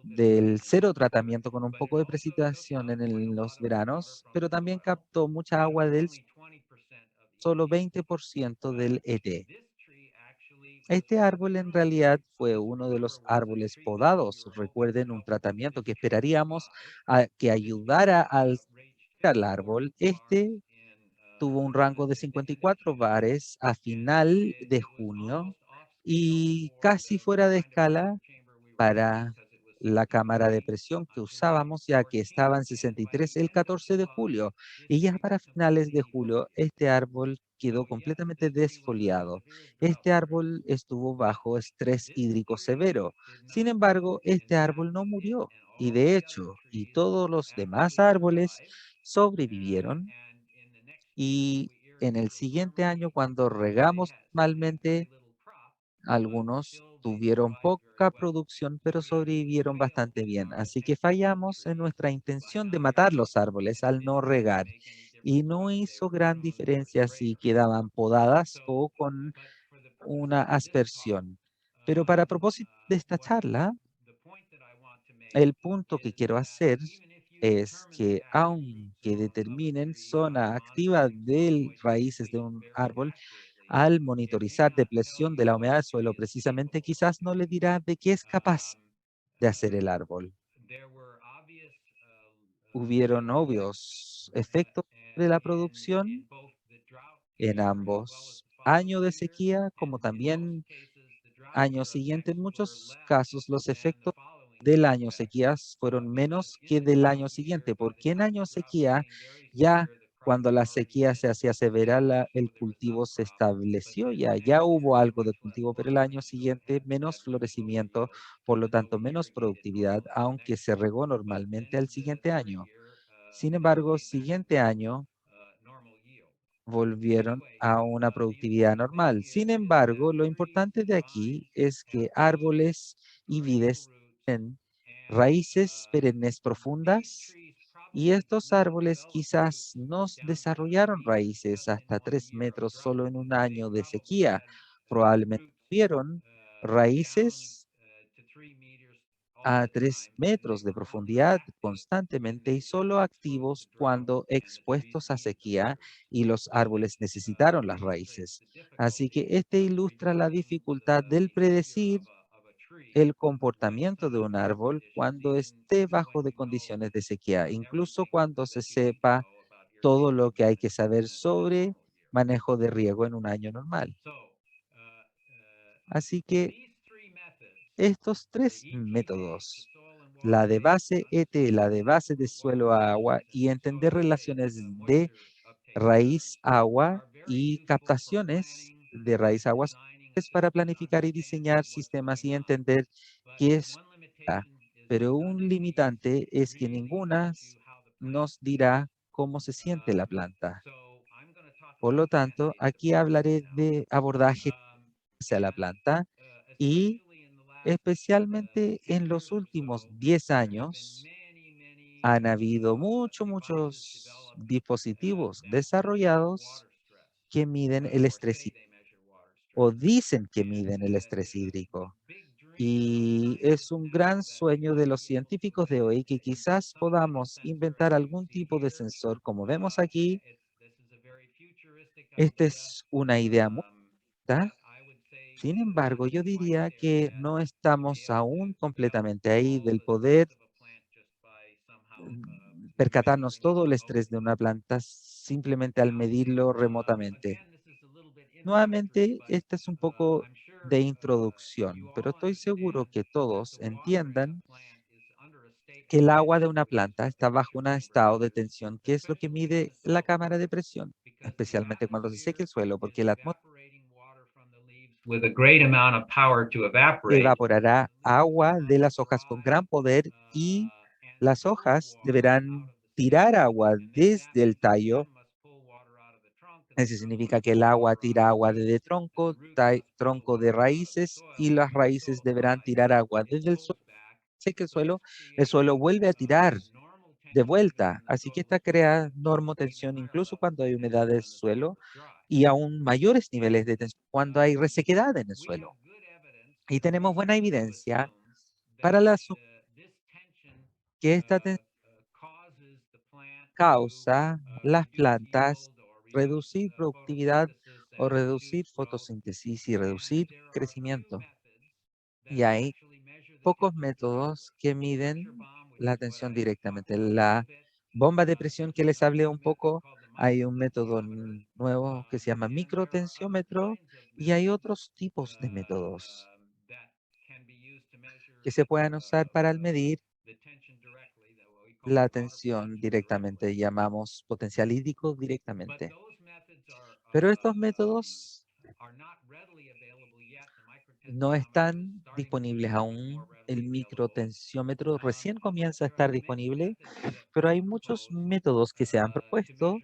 del cero tratamiento con un poco de precipitación en los veranos, pero también captó mucha agua del solo 20% del ET. Este árbol en realidad fue uno de los árboles podados. Recuerden un tratamiento que esperaríamos que ayudara al árbol. Este tuvo un rango de 54 bares a final de junio y casi fuera de escala para la cámara de presión que usábamos, ya que estaba en 63 el 14 de julio. Y ya para finales de julio, este árbol quedó completamente desfoliado. Este árbol estuvo bajo estrés hídrico severo. Sin embargo, este árbol no murió. Y de hecho, y todos los demás árboles sobrevivieron. Y en el siguiente año, cuando regamos normalmente, algunos tuvieron poca producción, pero sobrevivieron bastante bien. Así que fallamos en nuestra intención de matar los árboles al no regar. Y no hizo gran diferencia si quedaban podadas o con una aspersión. Pero para propósito de esta charla, el punto que quiero hacer es que aunque determinen zona activa de raíces de un árbol, al monitorizar depresión de la humedad del suelo, precisamente quizás no le dirá de qué es capaz de hacer el árbol. Hubieron obvios efectos de la producción en ambos años de sequía, como también año siguiente. En muchos casos, los efectos del año sequías fueron menos que del año siguiente, porque en año sequía, ya cuando la sequía se hacía severa, el cultivo se estableció, ya hubo algo de cultivo, pero el año siguiente menos florecimiento, por lo tanto menos productividad, aunque se regó normalmente al siguiente año. Sin embargo, siguiente año volvieron a una productividad normal. Sin embargo, lo importante de aquí es que árboles y vides tienen raíces perennes profundas y estos árboles quizás no desarrollaron raíces hasta 3 metros solo en un año de sequía. Probablemente tuvieron raíces a 3 metros de profundidad constantemente y solo activos cuando expuestos a sequía y los árboles necesitaron las raíces. Así que este ilustra la dificultad del predecir el comportamiento de un árbol cuando esté bajo de condiciones de sequía, incluso cuando se sepa todo lo que hay que saber sobre manejo de riego en un año normal. Así que estos 3 métodos, la de base ET, la de base de suelo a agua y entender relaciones de raíz agua y captaciones de raíz agua es para planificar y diseñar sistemas y entender qué es. Pero un limitante es que ninguna nos dirá cómo se siente la planta. Por lo tanto, aquí hablaré de abordaje hacia la planta y especialmente en los últimos 10 años han habido muchos dispositivos desarrollados que miden el estrés o dicen que miden el estrés hídrico. Y es un gran sueño de los científicos de hoy que quizás podamos inventar algún tipo de sensor, como vemos aquí. Esta es una idea muy bonita. Sin embargo, yo diría que no estamos aún completamente ahí del poder percatarnos todo el estrés de una planta simplemente al medirlo remotamente. Nuevamente, esta es un poco de introducción, pero estoy seguro que todos entiendan que el agua de una planta está bajo un estado de tensión, que es lo que mide la cámara de presión, especialmente cuando se seque el suelo, porque la atmósfera with a great amount of power to evaporate. evaporará agua de las hojas con gran poder y las hojas deberán tirar agua desde el tallo. Eso significa que el agua tira agua desde tronco, tronco de raíces y las raíces deberán tirar agua desde el suelo. Seque el suelo vuelve a tirar de vuelta. Así que esta crea normotensión incluso cuando hay humedad del suelo y aún mayores niveles de tensión cuando hay resequedad en el suelo. Y tenemos buena evidencia para que esta tensión causa las plantas reducir productividad o reducir fotosíntesis y reducir crecimiento. Y hay pocos métodos que miden la tensión directamente. La bomba de presión que les hablé un poco Hay un método nuevo que se llama microtensiómetro y hay otros tipos de métodos que se pueden usar para medir la tensión directamente, llamamos potencial hídrico directamente. Pero estos métodos no están disponibles aún. El microtensiómetro recién comienza a estar disponible, pero hay muchos métodos que se han propuesto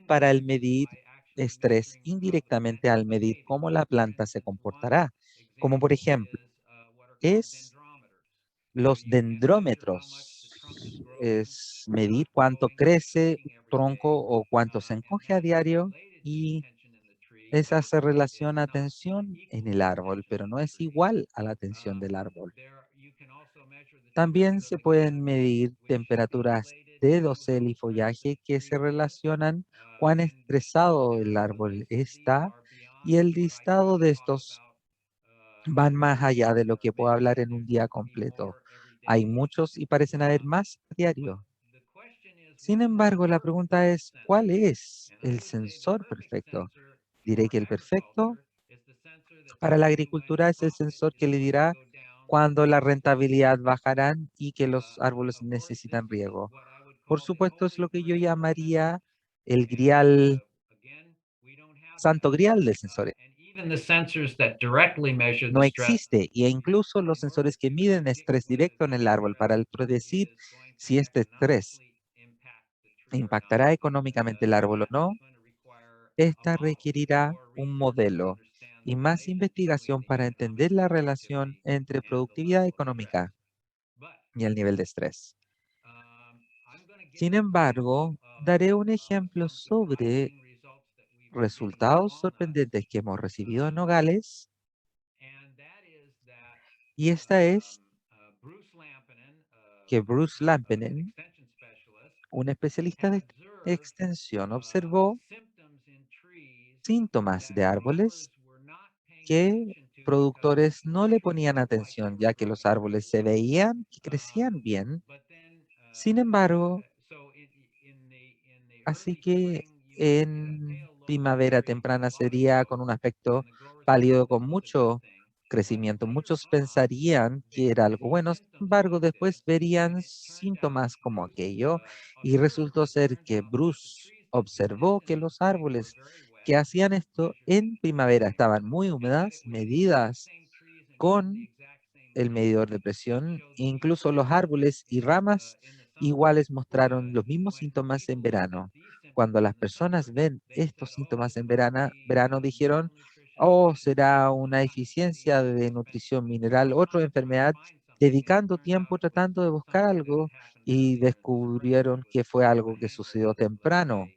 para el medir estrés indirectamente al medir cómo la planta se comportará, como por ejemplo es los dendrómetros, es medir cuánto crece un tronco o cuánto se encoge a diario y esa se relaciona a tensión en el árbol, pero no es igual a la tensión del árbol. También se pueden medir temperaturas de dosel y follaje que se relacionan cuán estresado el árbol está y el listado de estos van más allá de lo que puedo hablar en un día completo. Hay muchos y parecen haber más a diario. Sin embargo, la pregunta es, ¿cuál es el sensor perfecto? Diré que el perfecto para la agricultura es el sensor que le dirá cuándo la rentabilidad bajará y que los árboles necesitan riego. Por supuesto, es lo que yo llamaría el grial, santo grial del sensor. No existe, e incluso los sensores que miden estrés directo en el árbol para predecir si este estrés impactará económicamente el árbol o no, esta requerirá un modelo y más investigación para entender la relación entre productividad económica y el nivel de estrés. Sin embargo, daré un ejemplo sobre resultados sorprendentes que hemos recibido en Nogales, y esta es que Bruce Lampinen, un especialista de extensión, observó síntomas de árboles que productores no le ponían atención, ya que los árboles se veían que crecían bien. Sin embargo, así que en primavera temprana sería con un aspecto pálido con mucho crecimiento. Muchos pensarían que era algo bueno, sin embargo, después verían síntomas como aquello y resultó ser que Bruce observó que los árboles que hacían esto en primavera estaban muy húmedas, medidas con el medidor de presión, e incluso los árboles y ramas iguales mostraron los mismos síntomas en verano. Cuando las personas ven estos síntomas en verano dijeron, oh, será una deficiencia de nutrición mineral, otra enfermedad, dedicando tiempo tratando de buscar algo y descubrieron que fue algo que sucedió temprano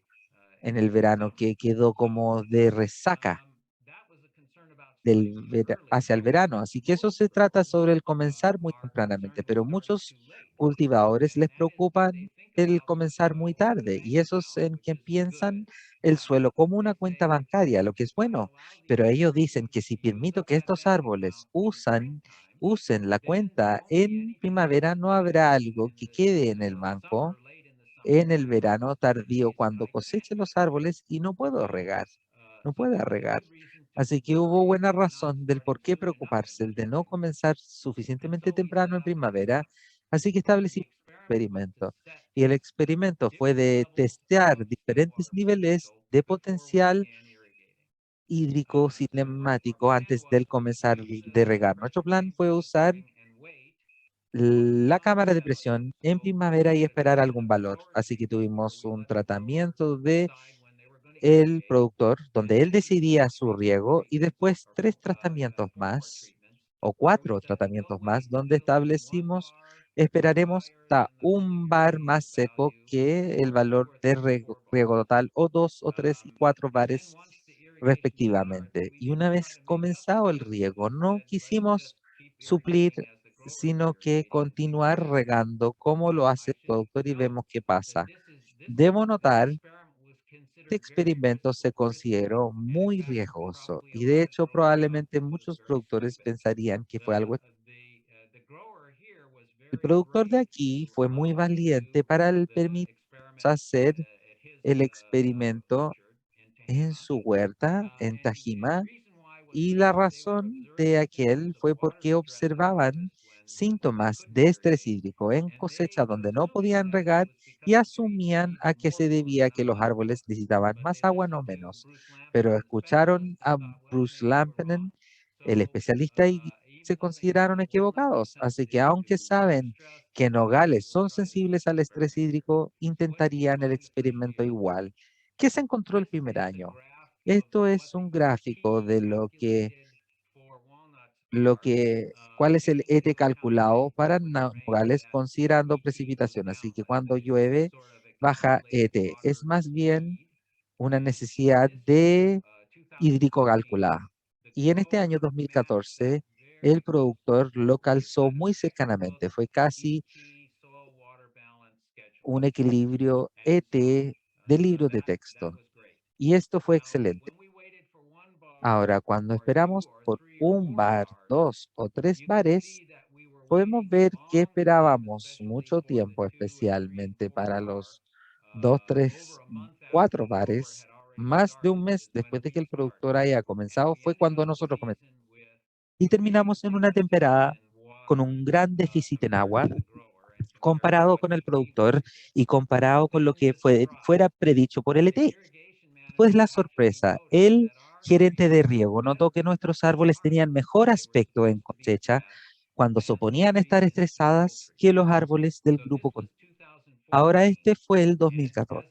en el verano, que quedó como de resaca hacia el verano. Así que eso se trata sobre el comenzar muy tempranamente, pero muchos cultivadores les preocupan el comenzar muy tarde y esos en que piensan el suelo como una cuenta bancaria, lo que es bueno, pero ellos dicen que si permito que estos árboles usen la cuenta en primavera, no habrá algo que quede en el banco en el verano tardío cuando coseche los árboles y no puedo regar, no puede regar. Así que hubo buena razón del por qué preocuparse, el de no comenzar suficientemente temprano en primavera. Así que establecí un experimento. Y el experimento fue de testear diferentes niveles de potencial hídrico cinemático antes del comenzar de regar. Nuestro plan fue usar la cámara de presión en primavera y esperar algún valor. Así que tuvimos un tratamiento de el productor donde él decidía su riego y después 3 tratamientos más o 4 tratamientos más donde establecimos esperaremos hasta un bar más seco que el valor de riego total o 2 o 3 y 4 bares respectivamente. Y una vez comenzado el riego, no quisimos suplir, sino que continuar regando como lo hace el productor y vemos qué pasa. Debo notar, este experimento se consideró muy riesgoso y de hecho probablemente muchos productores pensarían que fue algo. El productor de aquí fue muy valiente para el permitirnos hacer el experimento en su huerta en Tajima, y la razón de aquel fue porque observaban síntomas de estrés hídrico en cosecha donde no podían regar y asumían a que se debía que los árboles necesitaban más agua, no menos. Pero escucharon a Bruce Lampinen, el especialista, y se consideraron equivocados. Así que aunque saben que nogales son sensibles al estrés hídrico, intentarían el experimento igual. ¿Qué se encontró el primer año? Esto es un gráfico de cuál es el ET calculado para nogales considerando precipitación. Así que cuando llueve, baja ET. Es más bien una necesidad de hídrico calculada. Y en este año 2014, el productor lo calzó muy cercanamente. Fue casi un equilibrio ET de libro de texto. Y esto fue excelente. Ahora, cuando esperamos por un bar, dos o tres bares, podemos ver que esperábamos mucho tiempo, especialmente para los dos, tres, cuatro bares. Más de un mes después de que el productor haya comenzado, fue cuando nosotros comenzamos. Y terminamos en una temporada con un gran déficit en agua comparado con el productor y comparado con lo que fuera predicho por el ET. Pues la sorpresa, el gerente de riego notó que nuestros árboles tenían mejor aspecto en cosecha cuando se oponían a estar estresadas que los árboles del grupo control. Ahora este fue el 2014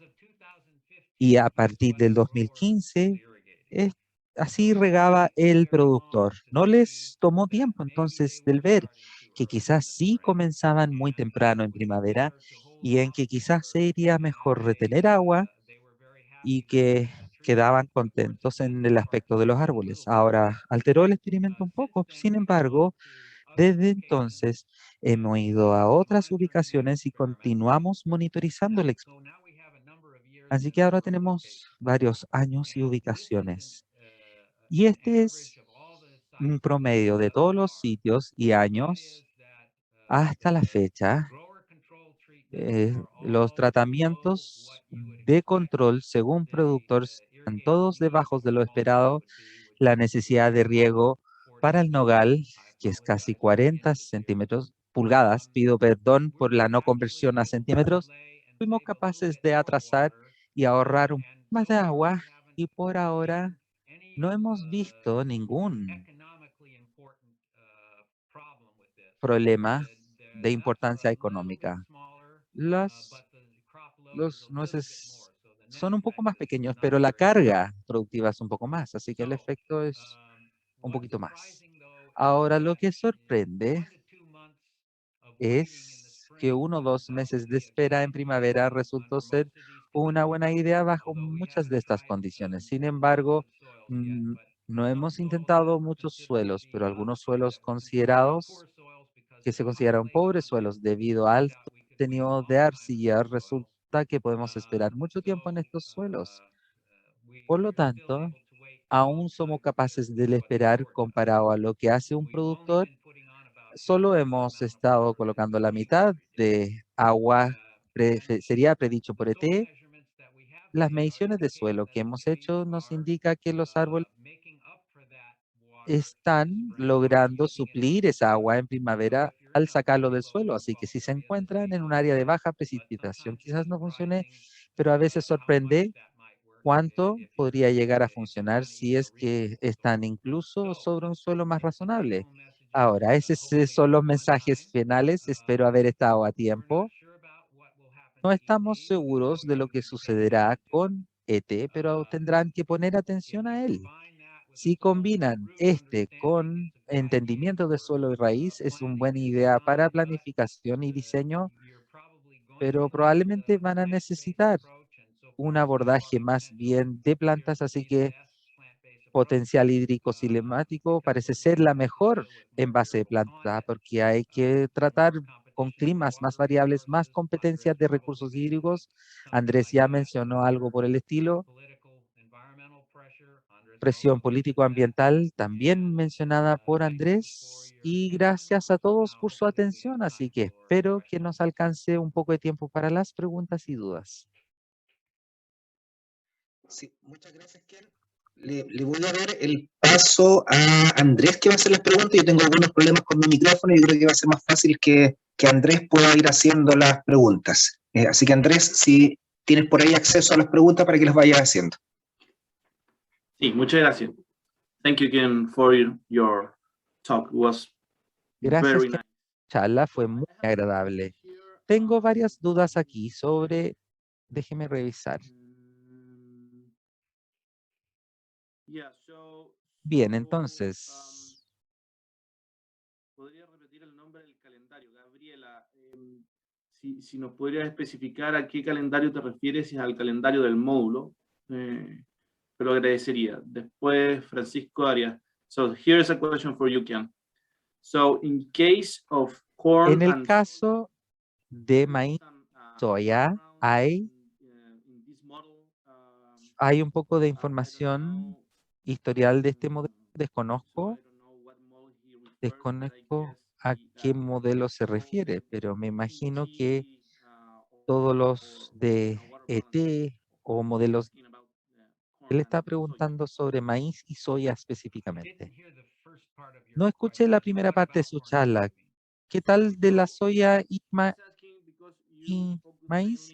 y a partir del 2015 es- así regaba el productor. No les tomó tiempo entonces del ver que quizás sí comenzaban muy temprano en primavera y en que quizás sería mejor retener agua y que quedaban contentos en el aspecto de los árboles. Ahora, alteró el experimento un poco, sin embargo, desde entonces hemos ido a otras ubicaciones y continuamos monitorizando el experimento. Así que ahora tenemos varios años y ubicaciones. Y este es un promedio de todos los sitios y años hasta la fecha. Los tratamientos de control según productor están todos debajo de lo esperado. La necesidad de riego para el nogal, que es casi 40 centímetros, pulgadas, pido perdón por la no conversión a centímetros, fuimos capaces de atrasar y ahorrar un poco más de agua y por ahora no hemos visto ningún problema de importancia económica. Las Los nueces son un poco más pequeños, pero la carga productiva es un poco más, así que el efecto es un poquito más. Ahora, lo que sorprende es que 1 o 2 meses de espera en primavera resultó ser una buena idea bajo muchas de estas condiciones. Sin embargo, mm, no hemos intentado muchos suelos, pero algunos suelos considerados que se consideran pobres suelos debido al alto contenido de arcilla, resulta que podemos esperar mucho tiempo en estos suelos. Por lo tanto, aún somos capaces de esperar comparado a lo que hace un productor. Solo hemos estado colocando la mitad de agua, sería predicho por ET. Las mediciones de suelo que hemos hecho nos indica que los árboles están logrando suplir esa agua en primavera al sacarlo del suelo. Así que si se encuentran en un área de baja precipitación, quizás no funcione, pero a veces sorprende cuánto podría llegar a funcionar si es que están incluso sobre un suelo más razonable. Ahora, esos son los mensajes finales. Espero haber estado a tiempo. No estamos seguros de lo que sucederá con ET, pero tendrán que poner atención a él. Si combinan este con entendimiento de suelo y raíz, es una buena idea para planificación y diseño, pero probablemente van a necesitar un abordaje más bien de plantas, así que potencial hídrico cinemático parece ser la mejor en base de planta, porque hay que tratar con climas más variables, más competencias de recursos hídricos. Andrés ya mencionó algo por el estilo. Presión político-ambiental, también mencionada por Andrés, y gracias a todos por su atención, así que espero que nos alcance un poco de tiempo para las preguntas y dudas. Sí, muchas gracias, Ken. Le voy a dar el paso a Andrés, que va a hacer las preguntas. Yo tengo algunos problemas con mi micrófono y creo que va a ser más fácil que Andrés pueda ir haciendo las preguntas. Así que, Andrés, si tienes por ahí acceso a las preguntas para que las vayas haciendo. Sí, muchas gracias. Thank you again for your talk. It was Gracias, very Ken. nice. La charla fue muy agradable. Tengo varias dudas aquí sobre, déjeme revisar. Yeah, so, Bien, entonces, ¿podría repetir el nombre del calendario? Gabriela, si nos podrías especificar a qué calendario te refieres, si es al calendario del módulo, te lo agradecería. Después, Francisco Arias. So, here's a question for you, Ken. So, in case of corn en el and caso de maíz y soya, hay un poco de información historial de este modelo. Desconozco a qué modelo se refiere, pero me imagino que todos los de ET o modelos, él está preguntando sobre maíz y soya específicamente. No escuché la primera parte de su charla. ¿Qué tal de la soya y maíz?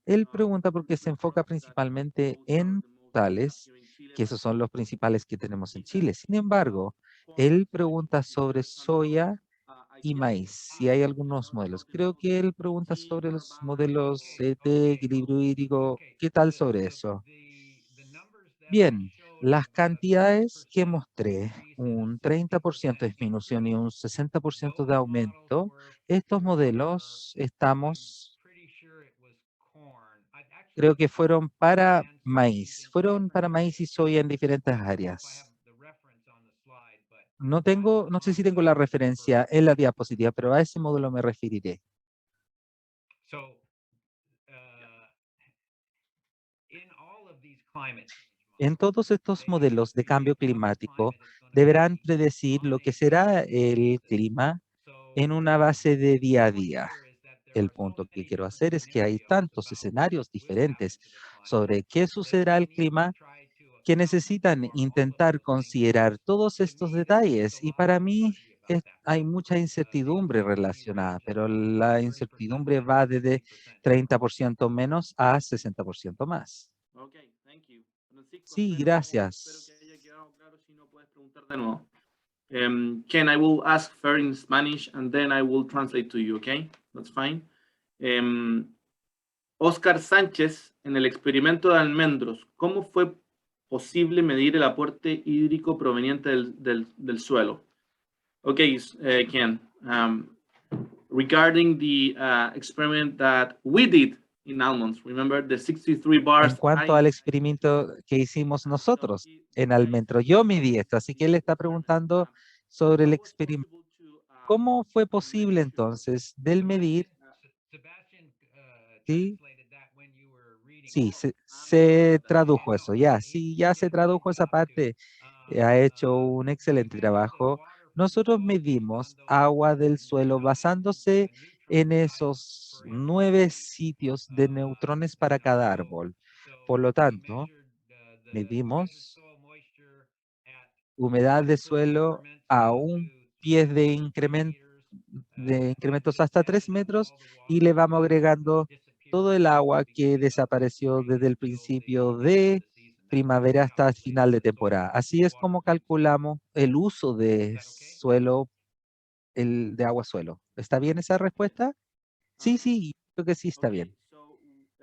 Él pregunta porque se enfoca principalmente en tales, que esos son los principales que tenemos en Chile. Sin embargo, él pregunta sobre soya y maíz, si hay algunos modelos. Creo que él pregunta sobre los modelos de equilibrio hídrico. ¿Qué tal sobre eso? Bien, las cantidades que mostré, un 30% de disminución y un 60% de aumento, estos modelos creo que fueron para maíz y soya en diferentes áreas. No sé si tengo la referencia en la diapositiva, pero a ese módulo me referiré. En todos estos modelos de cambio climático, deberán predecir lo que será el clima en una base de día a día. El punto que quiero hacer es que hay tantos escenarios diferentes sobre qué sucederá al clima que necesitan intentar considerar todos estos detalles. Y para mí hay mucha incertidumbre relacionada, pero la incertidumbre va desde 30% menos a 60% más. Okay, thank you. Francisco, Sí, espero gracias. que haya quedado claro. Si no, puedes preguntar de nuevo. Ken, I will ask first in Spanish and then I will translate to you, okay? That's fine. Oscar Sánchez, en el experimento de almendros, ¿cómo fue posible medir el aporte hídrico proveniente del suelo? Okay, Ken, regarding the experiment that we did in almonds, remember the 63 bars? En cuanto al experimento que hicimos nosotros en almendro, yo midí esto, así que él está preguntando sobre el experimento. ¿Cómo fue posible entonces del medir? Sí, sí, se tradujo eso, ya, sí, ya se tradujo esa parte. Ha hecho un excelente trabajo. Nosotros medimos agua del suelo basándose en esos 9 sitios de neutrones para cada árbol. Por lo tanto, medimos humedad de suelo a un pie de incrementos hasta 3 metros y le vamos agregando todo el agua que desapareció desde el principio de primavera hasta el final de temporada. Así es como calculamos el uso de suelo, de agua suelo. ¿Está bien esa respuesta? Sí, sí, creo que sí está bien.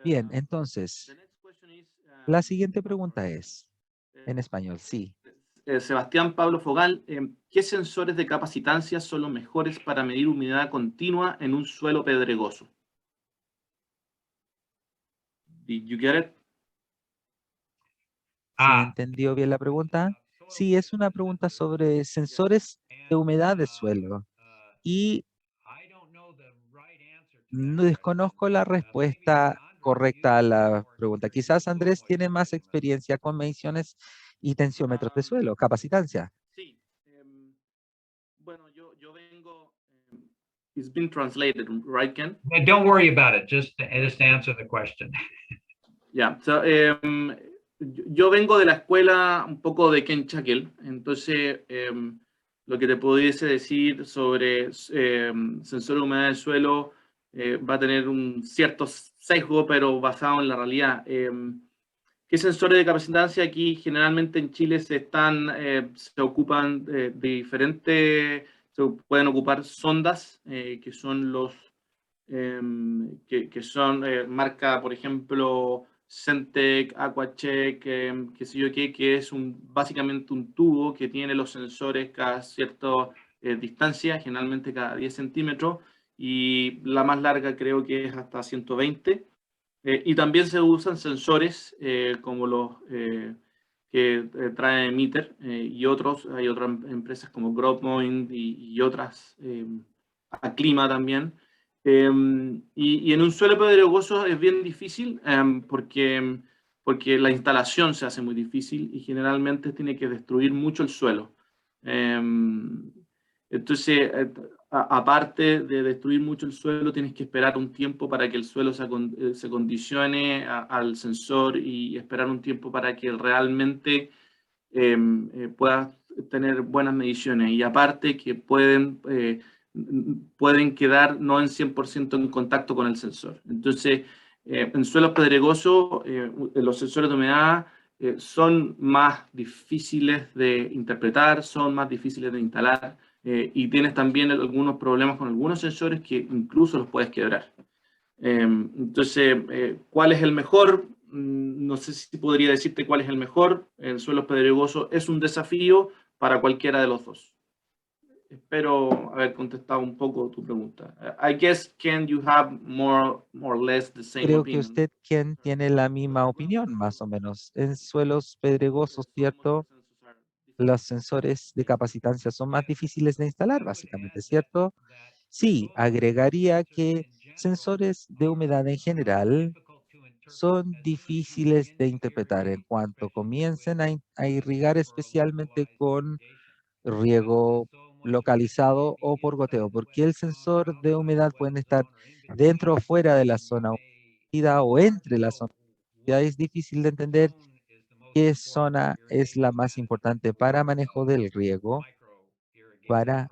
Bien, entonces, la siguiente pregunta es, en español, sí. Sebastián Pablo Fogal, ¿qué sensores de capacitancia son los mejores para medir humedad continua en un suelo pedregoso? Did you get it? ¿Sí entendió bien la pregunta? Sí, es una pregunta sobre sensores de humedad de suelo. Y no desconozco la respuesta correcta a la pregunta. Quizás Andrés tiene más experiencia con mediciones y tensiómetros de suelo, capacitancia. Sí. Bueno, yo vengo... it's been translated, right, Ken? Don't worry about it. Just answer the question. Yeah. So yo vengo de la escuela un poco de Ken Chakel, entonces lo que te pudiese decir sobre sensor de humedad del suelo va a tener un cierto sesgo, pero basado en la realidad. ¿Qué sensores de capacitancia? Aquí generalmente en Chile se ocupan de diferentes, se pueden ocupar sondas, que son que son marca, por ejemplo, Centec, Aquacheck, qué sé yo qué, que es básicamente un tubo que tiene los sensores cada cierta distancia, generalmente cada 10 centímetros, y la más larga creo que es hasta 120. Y también se usan sensores como los que trae Emitter y otros. Hay otras empresas como Grouppoint y otras, Aclima también. Y en un suelo pedregoso es bien difícil porque la instalación se hace muy difícil y generalmente tiene que destruir mucho el suelo. Entonces, aparte de destruir mucho el suelo, tienes que esperar un tiempo para que el suelo se condicione al sensor y esperar un tiempo para que realmente puedas tener buenas mediciones. Y aparte que pueden quedar no en 100% en contacto con el sensor. Entonces, en suelos pedregosos, los sensores de humedad son más difíciles de interpretar, son más difíciles de instalar. Y tienes también algunos problemas con algunos sensores que incluso los puedes quebrar. Entonces, ¿cuál es el mejor? No sé si podría decirte cuál es el mejor. El suelo pedregoso es un desafío para cualquiera de los dos. Espero haber contestado un poco tu pregunta. I guess, Ken, you have more or less the same Creo que opinion. usted, Ken, tiene la misma opinión, más o menos. En suelos pedregosos, ¿cierto? Los sensores de capacitancia son más difíciles de instalar, básicamente, ¿cierto? Sí, agregaría que sensores de humedad en general son difíciles de interpretar en cuanto comiencen a irrigar, especialmente con riego localizado o por goteo, porque el sensor de humedad puede estar dentro o fuera de la zona humedad o entre la zona humedad. Es difícil de entender qué zona es la más importante para manejo del riego para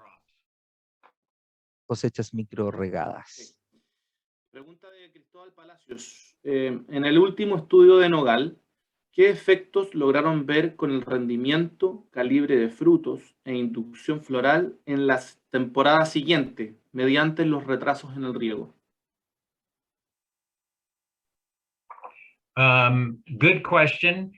cosechas micro regadas. Pregunta de Cristóbal Palacios. En el último estudio de Nogal, ¿qué efectos lograron ver con el rendimiento, calibre de frutos e inducción floral en las temporadas siguientes mediante los retrasos en el riego? Good question.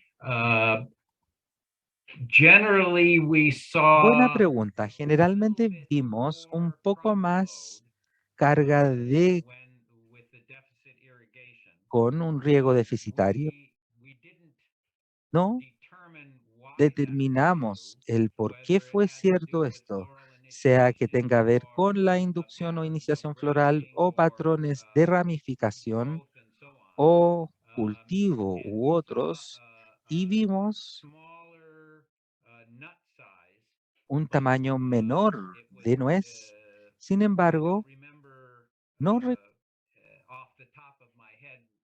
Generally, we saw. Buena pregunta. Generalmente vimos un poco más carga de con un riego deficitario. No determinamos el por qué fue cierto esto, sea que tenga que ver con la inducción o iniciación floral o patrones de ramificación o cultivo u otros, y vimos un tamaño menor de nuez. Sin embargo, no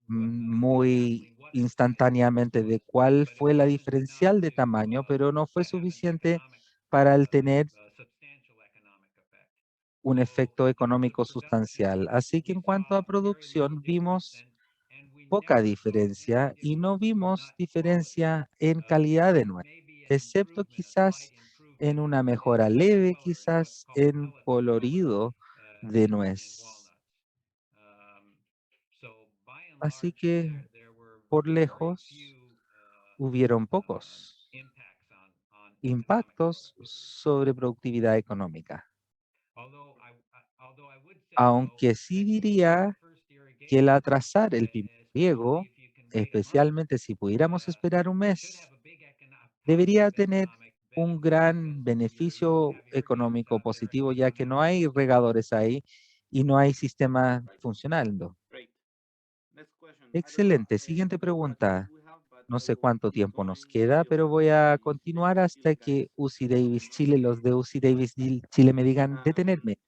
muy instantáneamente de cuál fue la diferencial de tamaño, pero no fue suficiente para el tener un efecto económico sustancial. Así que en cuanto a producción, vimos poca diferencia y no vimos diferencia en calidad de nuez, excepto quizás en una mejora leve, quizás en colorido de nuez. Así que por lejos hubieron pocos impactos sobre productividad económica. Aunque sí diría que el atrasar el primer riego, especialmente si pudiéramos esperar un mes, debería tener un gran beneficio económico positivo, ya que no hay regadores ahí y no hay sistema funcionando. Excelente. Siguiente pregunta. No sé cuánto tiempo nos queda, pero voy a continuar hasta que UC Davis Chile, los de UC Davis Chile me digan detenerme.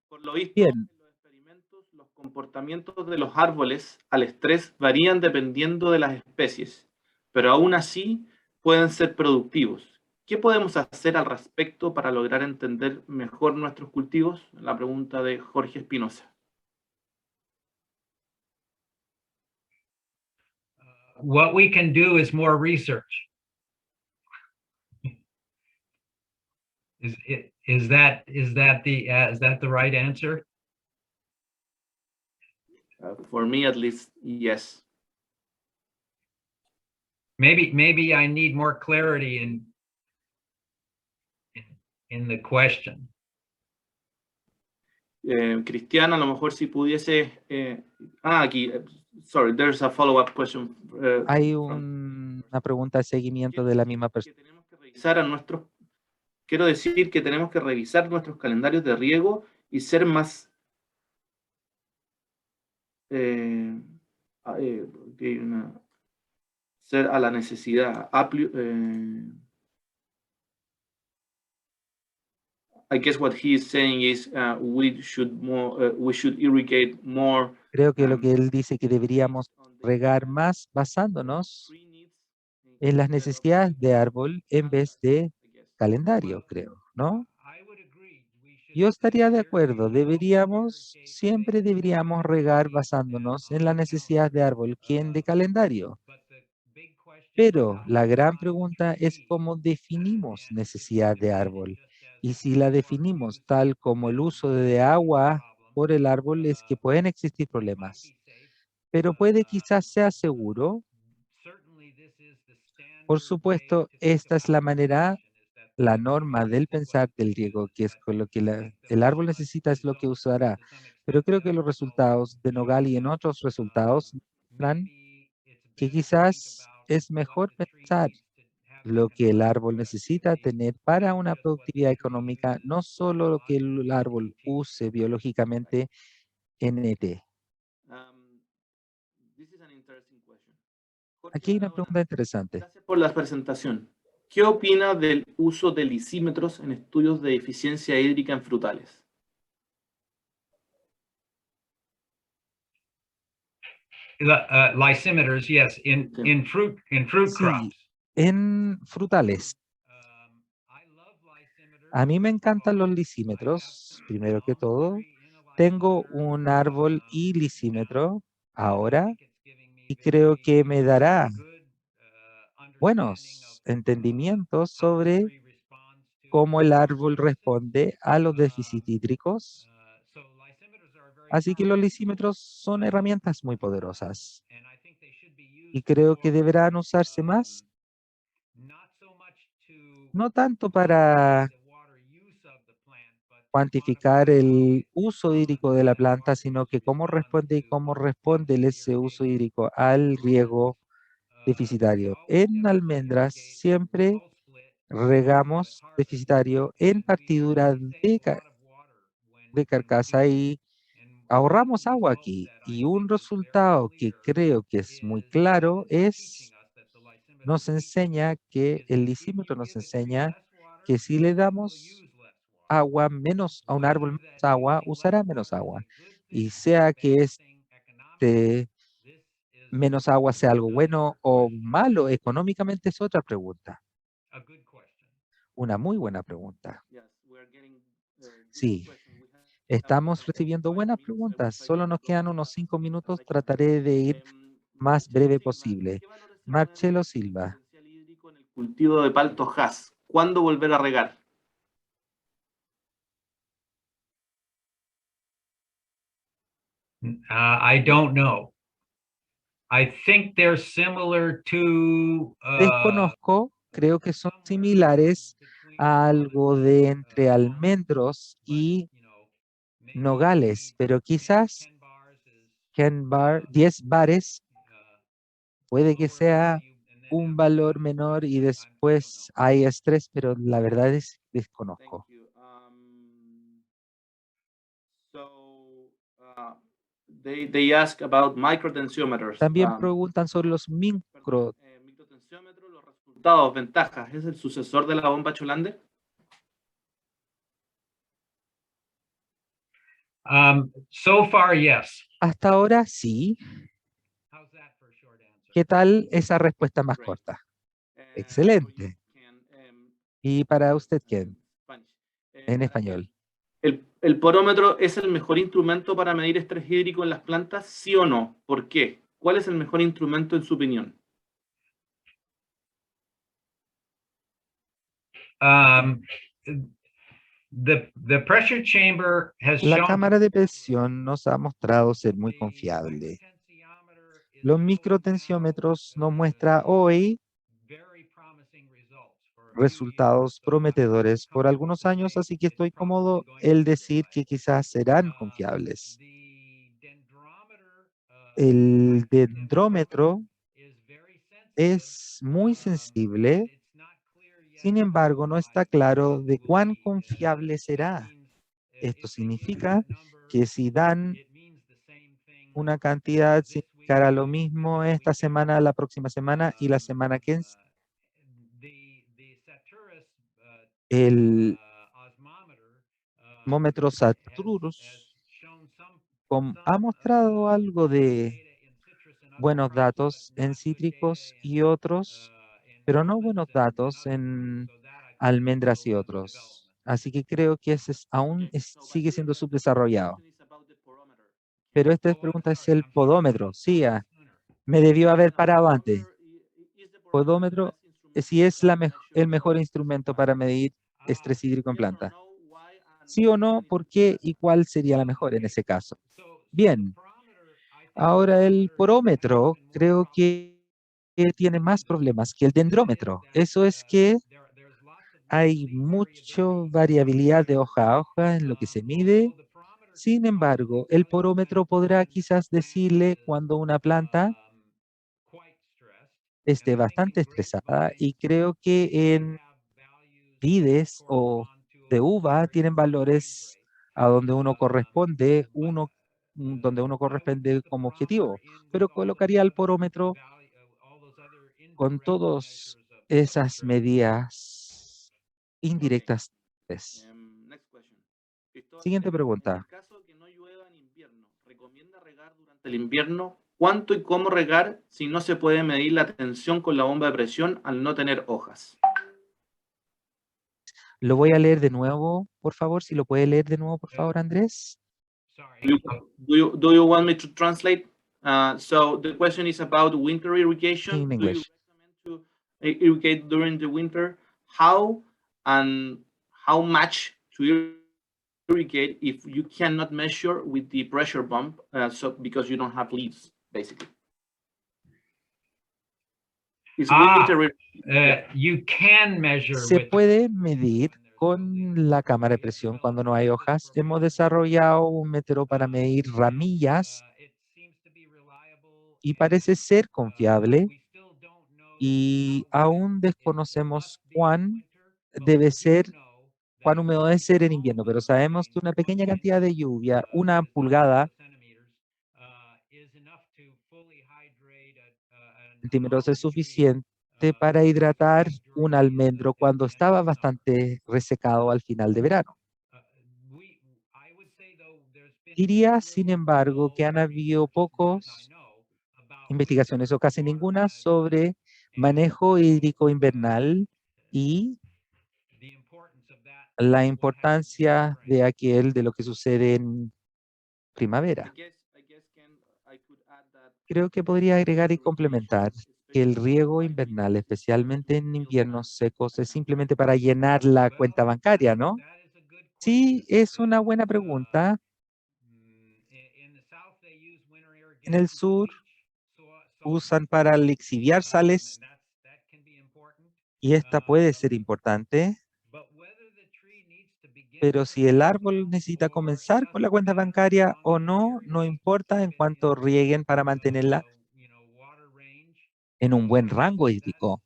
Por lo visto, Bien, en los experimentos, los comportamientos de los árboles al estrés varían dependiendo de las especies. pero aún así pueden ser productivos. ¿Qué podemos hacer al respecto para lograr entender mejor nuestros cultivos? La pregunta de Jorge Espinosa. What we can do is more research. Is that the right answer? For me, at least, yes. Maybe I need more clarity in the question. Cristian, a lo mejor si pudiese... aquí, sorry, there's a follow-up question. Hay una pregunta de seguimiento de la misma persona. Tenemos que revisar quiero decir que tenemos que revisar nuestros calendarios de riego y ser más... ser a la necesidad. I guess what he is saying is we should irrigate more. Creo que lo que él dice que deberíamos regar más basándonos en las necesidades de árbol en vez de calendario, creo, ¿no? Yo estaría de acuerdo, siempre deberíamos regar basándonos en la necesidad de árbol que en de calendario. Pero la gran pregunta es cómo definimos necesidad de árbol. Y si la definimos tal como el uso de agua por el árbol, es que pueden existir problemas. Pero puede quizás sea seguro. Por supuesto, esta es la manera, la norma del pensar del riego, que es con lo que el árbol necesita, es lo que usará. Pero creo que los resultados de Nogal y en otros resultados muestran que quizás es mejor pensar lo que el árbol necesita tener para una productividad económica, no solo lo que el árbol use biológicamente en ET. Aquí hay una pregunta interesante. Gracias por la presentación. ¿Qué opina del uso de lisímetros en estudios de eficiencia hídrica en frutales? Lysimeters, yes, in fruit Sí, crops. en frutales. A mí me encantan los lisímetros, primero que todo. Tengo un árbol y lisímetro ahora y creo que me dará buenos entendimientos sobre cómo el árbol responde a los déficits hídricos. Así que los lisímetros son herramientas muy poderosas y creo que deberán usarse más, no tanto para cuantificar el uso hídrico de la planta, sino que cómo responde ese uso hídrico al riego deficitario. En almendras siempre regamos deficitario en partiduras de carcasa y ahorramos agua aquí. Y un resultado que creo que es muy claro nos enseña que el lisímetro nos enseña que si le damos agua menos a un árbol, menos agua, usará menos agua. Y sea que este menos agua sea algo bueno o malo económicamente es otra pregunta. Una muy buena pregunta. Sí, estamos recibiendo buenas preguntas. Solo nos quedan unos 5 minutos. Trataré de ir más breve posible. Marcelo Silva. El cultivo de palto Hass. ¿Cuándo volver a regar? I don't know. I think they're similar to Desconozco, creo que son similares a algo de entre almendros y nogales, pero quizás 10 bares puede que sea un valor menor y después hay estrés, pero la verdad es desconozco. They ask about microtensiometers. También preguntan sobre los microtensiómetros, los resultados, ventajas. ¿Es el sucesor de la bomba Cholander? So far, yes. Hasta ahora sí. ¿Qué tal esa respuesta más corta? Excelente. ¿Y para usted, Ken? En español. ¿El porómetro es el mejor instrumento para medir estrés hídrico en las plantas? ¿Sí o no? ¿Por qué? ¿Cuál es el mejor instrumento en su opinión? The pressure chamber has La shown cámara de presión nos ha mostrado ser muy confiable. Los microtensiómetros nos muestran hoy resultados prometedores por algunos años, así que estoy cómodo el decir que quizás serán confiables. El dendrómetro es muy sensible, sin embargo, no está claro de cuán confiable será. Esto significa que si dan una cantidad, significará lo mismo esta semana, la próxima semana y la semana que el termómetro Saturus ha mostrado algo de buenos datos en cítricos y otros, pero no buenos datos en almendras y otros. Así que creo que ese sigue siendo subdesarrollado. Pero esta pregunta es el podómetro. Sí, me debió haber parado antes. Podómetro, si es el mejor instrumento para medir estrés hídrico en planta. ¿Sí o no? ¿Por qué? ¿Y cuál sería la mejor en ese caso? Bien. Ahora el porómetro creo que tiene más problemas que el dendrómetro. Eso es que hay mucha variabilidad de hoja a hoja en lo que se mide. Sin embargo, el porómetro podrá quizás decirle cuando una planta esté bastante estresada, y creo que en vides o de uva tienen valores a donde uno corresponde, donde uno corresponde como objetivo, pero colocaría el porómetro con todas esas medidas indirectas. Siguiente En pregunta. el caso que no llueva en invierno, ¿recomienda regar durante el invierno? ¿Cuánto y cómo regar si no se puede medir la tensión con la bomba de presión al no tener hojas? Lo voy a leer de nuevo, por favor. Si lo puede leer de nuevo, por favor, Andrés. Do you want me to translate? So the question is about winter irrigation. In Do you English. recommend to irrigate during the winter? How and how much to irrigate if you cannot measure with the pressure pump, because you don't have leaves, basically? You can measure Se with puede medir con la cámara de presión cuando no hay hojas. Hemos desarrollado un método para medir ramillas y parece ser confiable, y aún desconocemos cuán húmedo debe ser en invierno, pero sabemos que una pequeña cantidad de lluvia, 1 pulgada, centímetros, es suficiente para hidratar un almendro cuando estaba bastante resecado al final de verano. Diría, sin embargo, que han habido pocas investigaciones o casi ninguna sobre manejo hídrico invernal y la importancia de lo que sucede en primavera. Creo que podría agregar y complementar que el riego invernal, especialmente en inviernos secos, es simplemente para llenar la cuenta bancaria, ¿no? Sí, es una buena pregunta. En el sur usan para lixiviar sales y esta puede ser importante, pero si el árbol necesita comenzar con la cuenta bancaria o no, no importa en cuanto rieguen para mantenerla en un buen rango hídrico.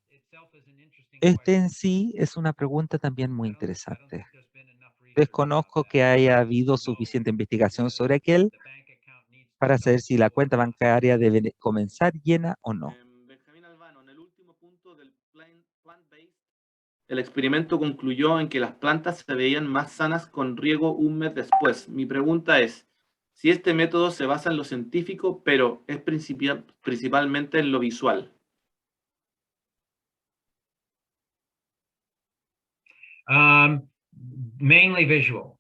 Este en sí es una pregunta también muy interesante. Desconozco que haya habido suficiente investigación sobre aquel para saber si la cuenta bancaria debe comenzar llena o no. Benjamín Albano, en el último punto del plant-based, el experimento concluyó en que las plantas se veían más sanas con riego un mes después. Mi pregunta es, si este método se basa en lo científico, pero es principalmente en lo visual. Mainly visual.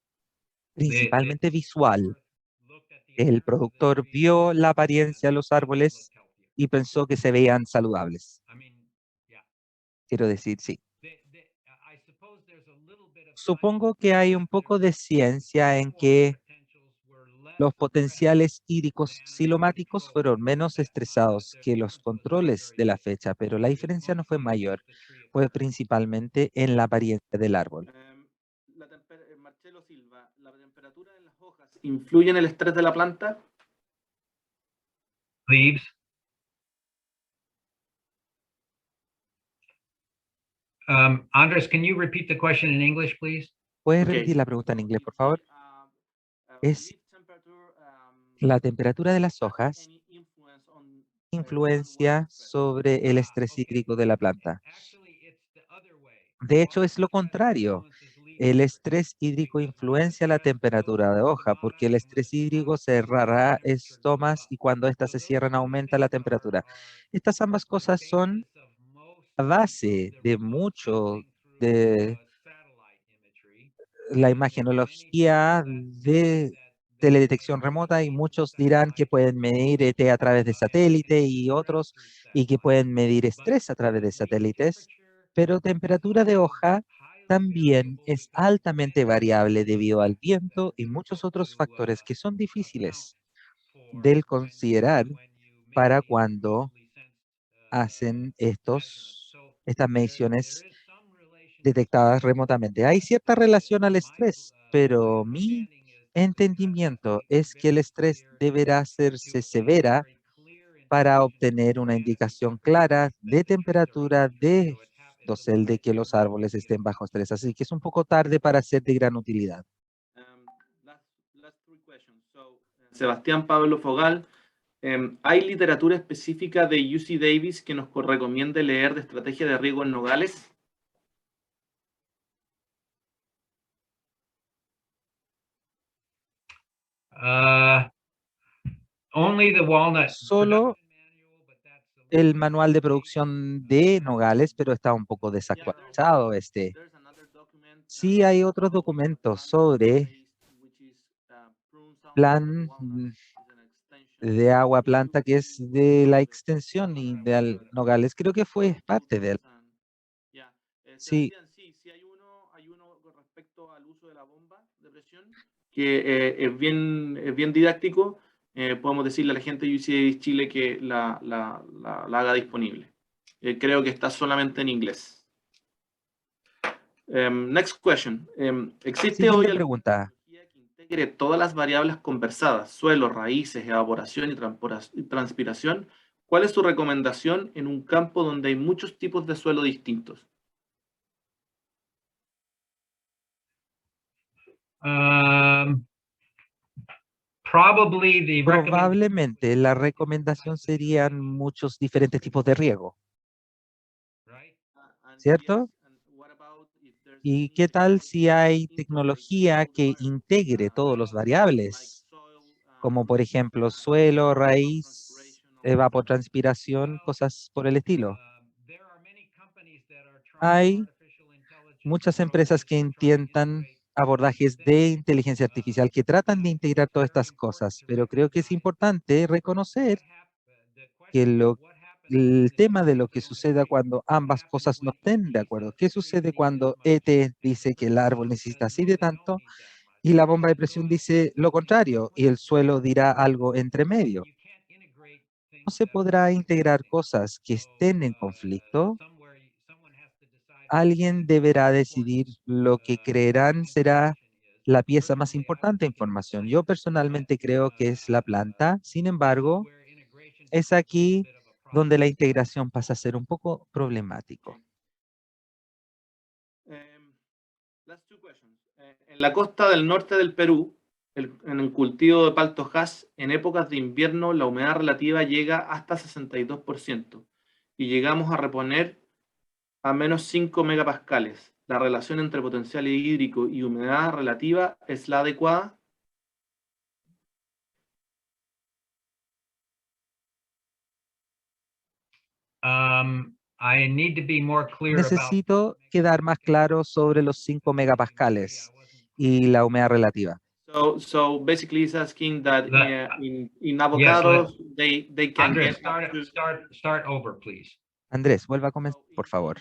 Principalmente visual. El productor vio la apariencia de los árboles y pensó que se veían saludables. Quiero decir, sí. Supongo que hay un poco de ciencia en que los potenciales hídricos silomáticos fueron menos estresados que los controles de la fecha, pero la diferencia no fue mayor, fue principalmente en la apariencia del árbol. Marcelo Silva, ¿la temperatura de las hojas influye en el estrés de la planta? Leaves. Andres, can you repeat the question in English, please? ¿Puedes Okay. repetir la pregunta en inglés, por favor? ¿Es la temperatura de las hojas influencia sobre el estrés hídrico de la planta? De hecho, es lo contrario. El estrés hídrico influencia la temperatura de hoja, porque el estrés hídrico cerrará estomas y cuando éstas se cierran aumenta la temperatura. Estas ambas cosas son la base de mucho de la imagenología de teledetección remota y muchos dirán que pueden medir ET a través de satélite y otros y que pueden medir estrés a través de satélites, pero temperatura de hoja también es altamente variable debido al viento y muchos otros factores que son difíciles de considerar para cuando hacen estas mediciones detectadas remotamente. Hay cierta relación al estrés, pero mi entendimiento es que el estrés deberá hacerse severa para obtener una indicación clara de temperatura de dosel de que los árboles estén bajo estrés. Así que es un poco tarde para ser de gran utilidad. Sebastián Pablo Fogal, ¿hay literatura específica de UC Davis que nos recomiende leer de estrategia de riego en nogales? Only the walnut. Solo el manual de producción de nogales, pero está un poco desactualizado este. Sí hay otros documentos sobre plan de agua planta que es de la extensión y de nogales. Creo que fue parte de él. Sí. Sí, hay uno con respecto al uso de la bomba de presión que es bien didáctico. Podemos decirle a la gente de UC Davis Chile que la haga disponible. Creo que está solamente en inglés. Next question. ¿Existe hoy Siguiente pregunta. que integre todas las variables conversadas, suelo, raíces, evaporación y transpiración? ¿Cuál es su recomendación en un campo donde hay muchos tipos de suelo distintos? Probablemente la recomendación serían muchos diferentes tipos de riego, ¿cierto? ¿Y qué tal si hay tecnología que integre todos los variables? Como por ejemplo suelo, raíz, evapotranspiración, cosas por el estilo. Hay muchas empresas que intentan abordajes de inteligencia artificial que tratan de integrar todas estas cosas, pero creo que es importante reconocer que el tema de lo que suceda cuando ambas cosas no estén de acuerdo. ¿Qué sucede cuando ET dice que el árbol necesita así de tanto y la bomba de presión dice lo contrario y el suelo dirá algo entre medio? No se podrá integrar cosas que estén en conflicto. Alguien deberá decidir lo que creerán será la pieza más importante de información. Yo personalmente creo que es la planta. Sin embargo, es aquí donde la integración pasa a ser un poco problemático. En la costa del norte del Perú, en el cultivo de palto hass, en épocas de invierno la humedad relativa llega hasta 62% y llegamos a reponer a menos 5 megapascales. ¿La relación entre potencial hídrico y humedad relativa es la adecuada? I need to be more clear about. Necesito quedar más claro sobre los 5 megapascales y la humedad relativa. So basically, he's asking that in Yes, avocados they can Andres, get up to. start over, please. Andrés, vuelva a comenzar, por favor.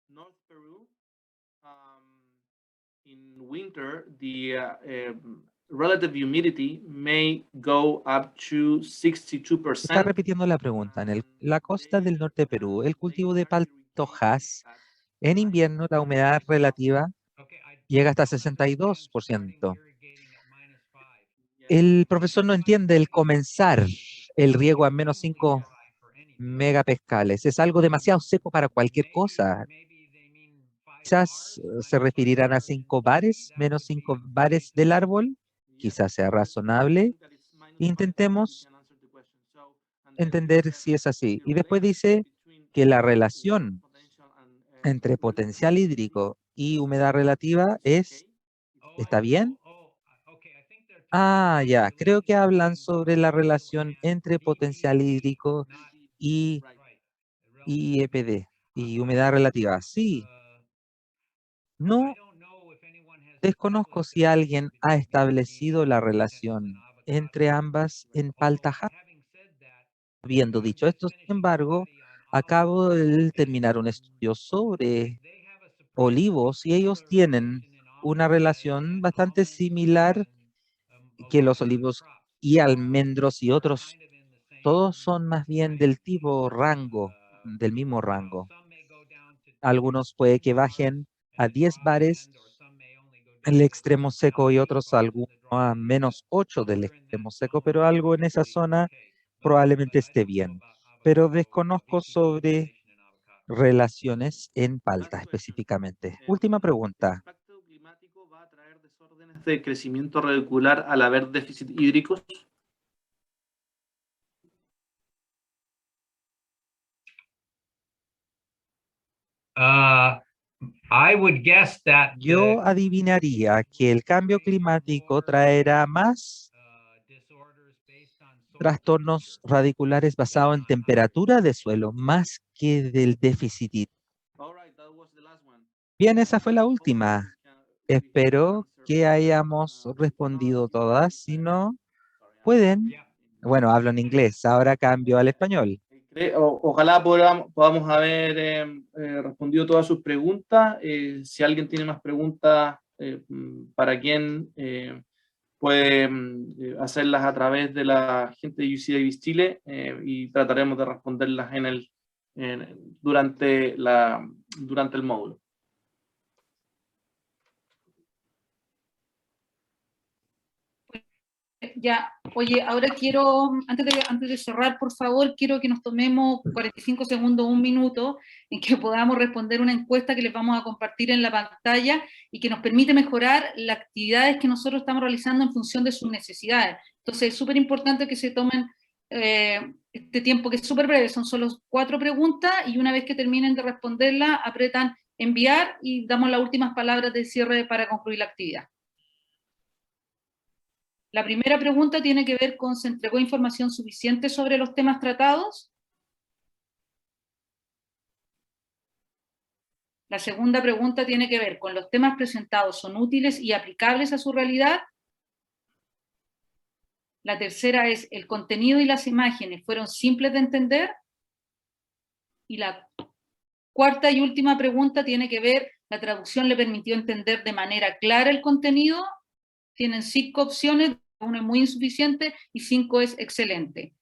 In North Peru, in winter, the relative humidity may go up to 62%. Está repitiendo la pregunta. En la costa del norte de Perú, el cultivo de paltojas, en invierno la humedad relativa llega hasta 62%. El profesor no entiende el comenzar el riego a menos 5 megapascales. Es algo demasiado seco para cualquier cosa. Quizás se referirán a 5 bares, menos 5 bares del árbol. Quizás sea razonable. Intentemos entender si es así. Y después dice que la relación entre potencial hídrico y humedad relativa ¿está bien? Ah, ya, creo que hablan sobre la relación entre potencial hídrico y EPD, y humedad relativa. Sí, no desconozco si alguien ha establecido la relación entre ambas en Paltaja. Habiendo dicho esto, sin embargo, acabo de terminar un estudio sobre olivos y ellos tienen una relación bastante similar que los olivos y almendros y otros. Todos son más bien del tipo rango, del mismo rango. Algunos puede que bajen a 10 bares el extremo seco y otros algunos a menos 8 del extremo seco, pero algo en esa zona probablemente esté bien. Pero desconozco sobre relaciones en palta específicamente. Última pregunta. ¿El impacto climático va a traer desórdenes de crecimiento radicular al haber déficit hídricos? I would guess that Yo adivinaría que el cambio climático traerá más trastornos radiculares basados en temperatura de suelo, más que del déficit hídrico. Bien, esa fue la última. Espero que hayamos respondido todas. Si no, pueden. Bueno, hablo en inglés, ahora cambio al español. Ojalá podamos haber respondido todas sus preguntas. Si alguien tiene más preguntas, para quien puede hacerlas a través de la gente de UC Davis Chile y trataremos de responderlas durante el módulo. Ya, oye, ahora quiero, antes de cerrar, por favor, quiero que nos tomemos 45 segundos, un minuto, en que podamos responder una encuesta que les vamos a compartir en la pantalla y que nos permite mejorar las actividades que nosotros estamos realizando en función de sus necesidades. Entonces, es súper importante que se tomen este tiempo, que es súper breve, son solo 4 preguntas, y una vez que terminen de responderla, apretan enviar y damos las últimas palabras de cierre para concluir la actividad. La primera pregunta tiene que ver con ¿se entregó información suficiente sobre los temas tratados? La segunda pregunta tiene que ver con ¿los temas presentados son útiles y aplicables a su realidad? La tercera es ¿el contenido y las imágenes fueron simples de entender? Y la cuarta y última pregunta tiene que ver ¿la traducción le permitió entender de manera clara el contenido? Tienen 5 opciones, 1 es muy insuficiente y 5 es excelente.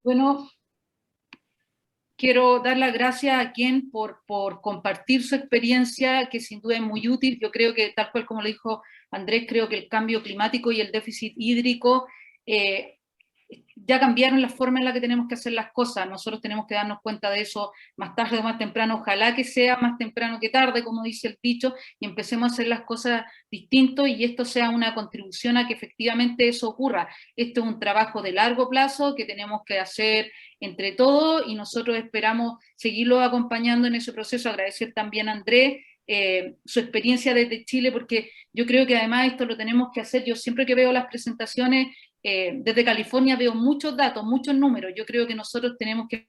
Bueno, quiero dar las gracias a quien por compartir su experiencia, que sin duda es muy útil. Yo creo que, tal cual como lo dijo Andrés, creo que el cambio climático y el déficit hídrico ya cambiaron la forma en la que tenemos que hacer las cosas. Nosotros tenemos que darnos cuenta de eso más tarde o más temprano. Ojalá que sea más temprano que tarde, como dice el dicho, y empecemos a hacer las cosas distinto, y esto sea una contribución a que efectivamente eso ocurra. Esto es un trabajo de largo plazo que tenemos que hacer entre todos, y nosotros esperamos seguirlo acompañando en ese proceso. Agradecer también a Andrés su experiencia desde Chile, porque yo creo que además esto lo tenemos que hacer. Yo siempre que veo las presentaciones desde California veo muchos datos, muchos números. Yo creo que nosotros tenemos que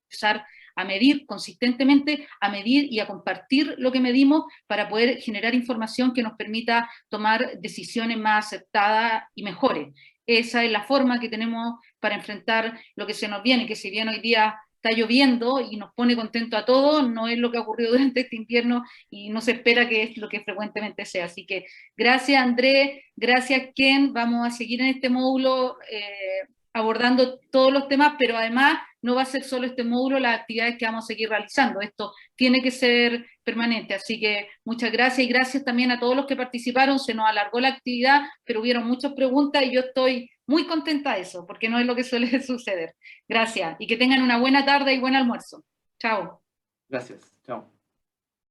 empezar a medir consistentemente, a medir y a compartir lo que medimos para poder generar información que nos permita tomar decisiones más acertadas y mejores. Esa es la forma que tenemos para enfrentar lo que se nos viene, que si bien hoy día está lloviendo y nos pone contento a todos, no es lo que ha ocurrido durante este invierno y no se espera que es lo que frecuentemente sea. Así que gracias Andrés, gracias Ken, vamos a seguir en este módulo abordando todos los temas, pero además no va a ser solo este módulo las actividades que vamos a seguir realizando, esto tiene que ser permanente, así que muchas gracias y gracias también a todos los que participaron, se nos alargó la actividad, pero hubieron muchas preguntas y yo estoy muy contenta de eso, porque no es lo que suele suceder. Gracias, y que tengan una buena tarde y buen almuerzo. Chao. Gracias, chao.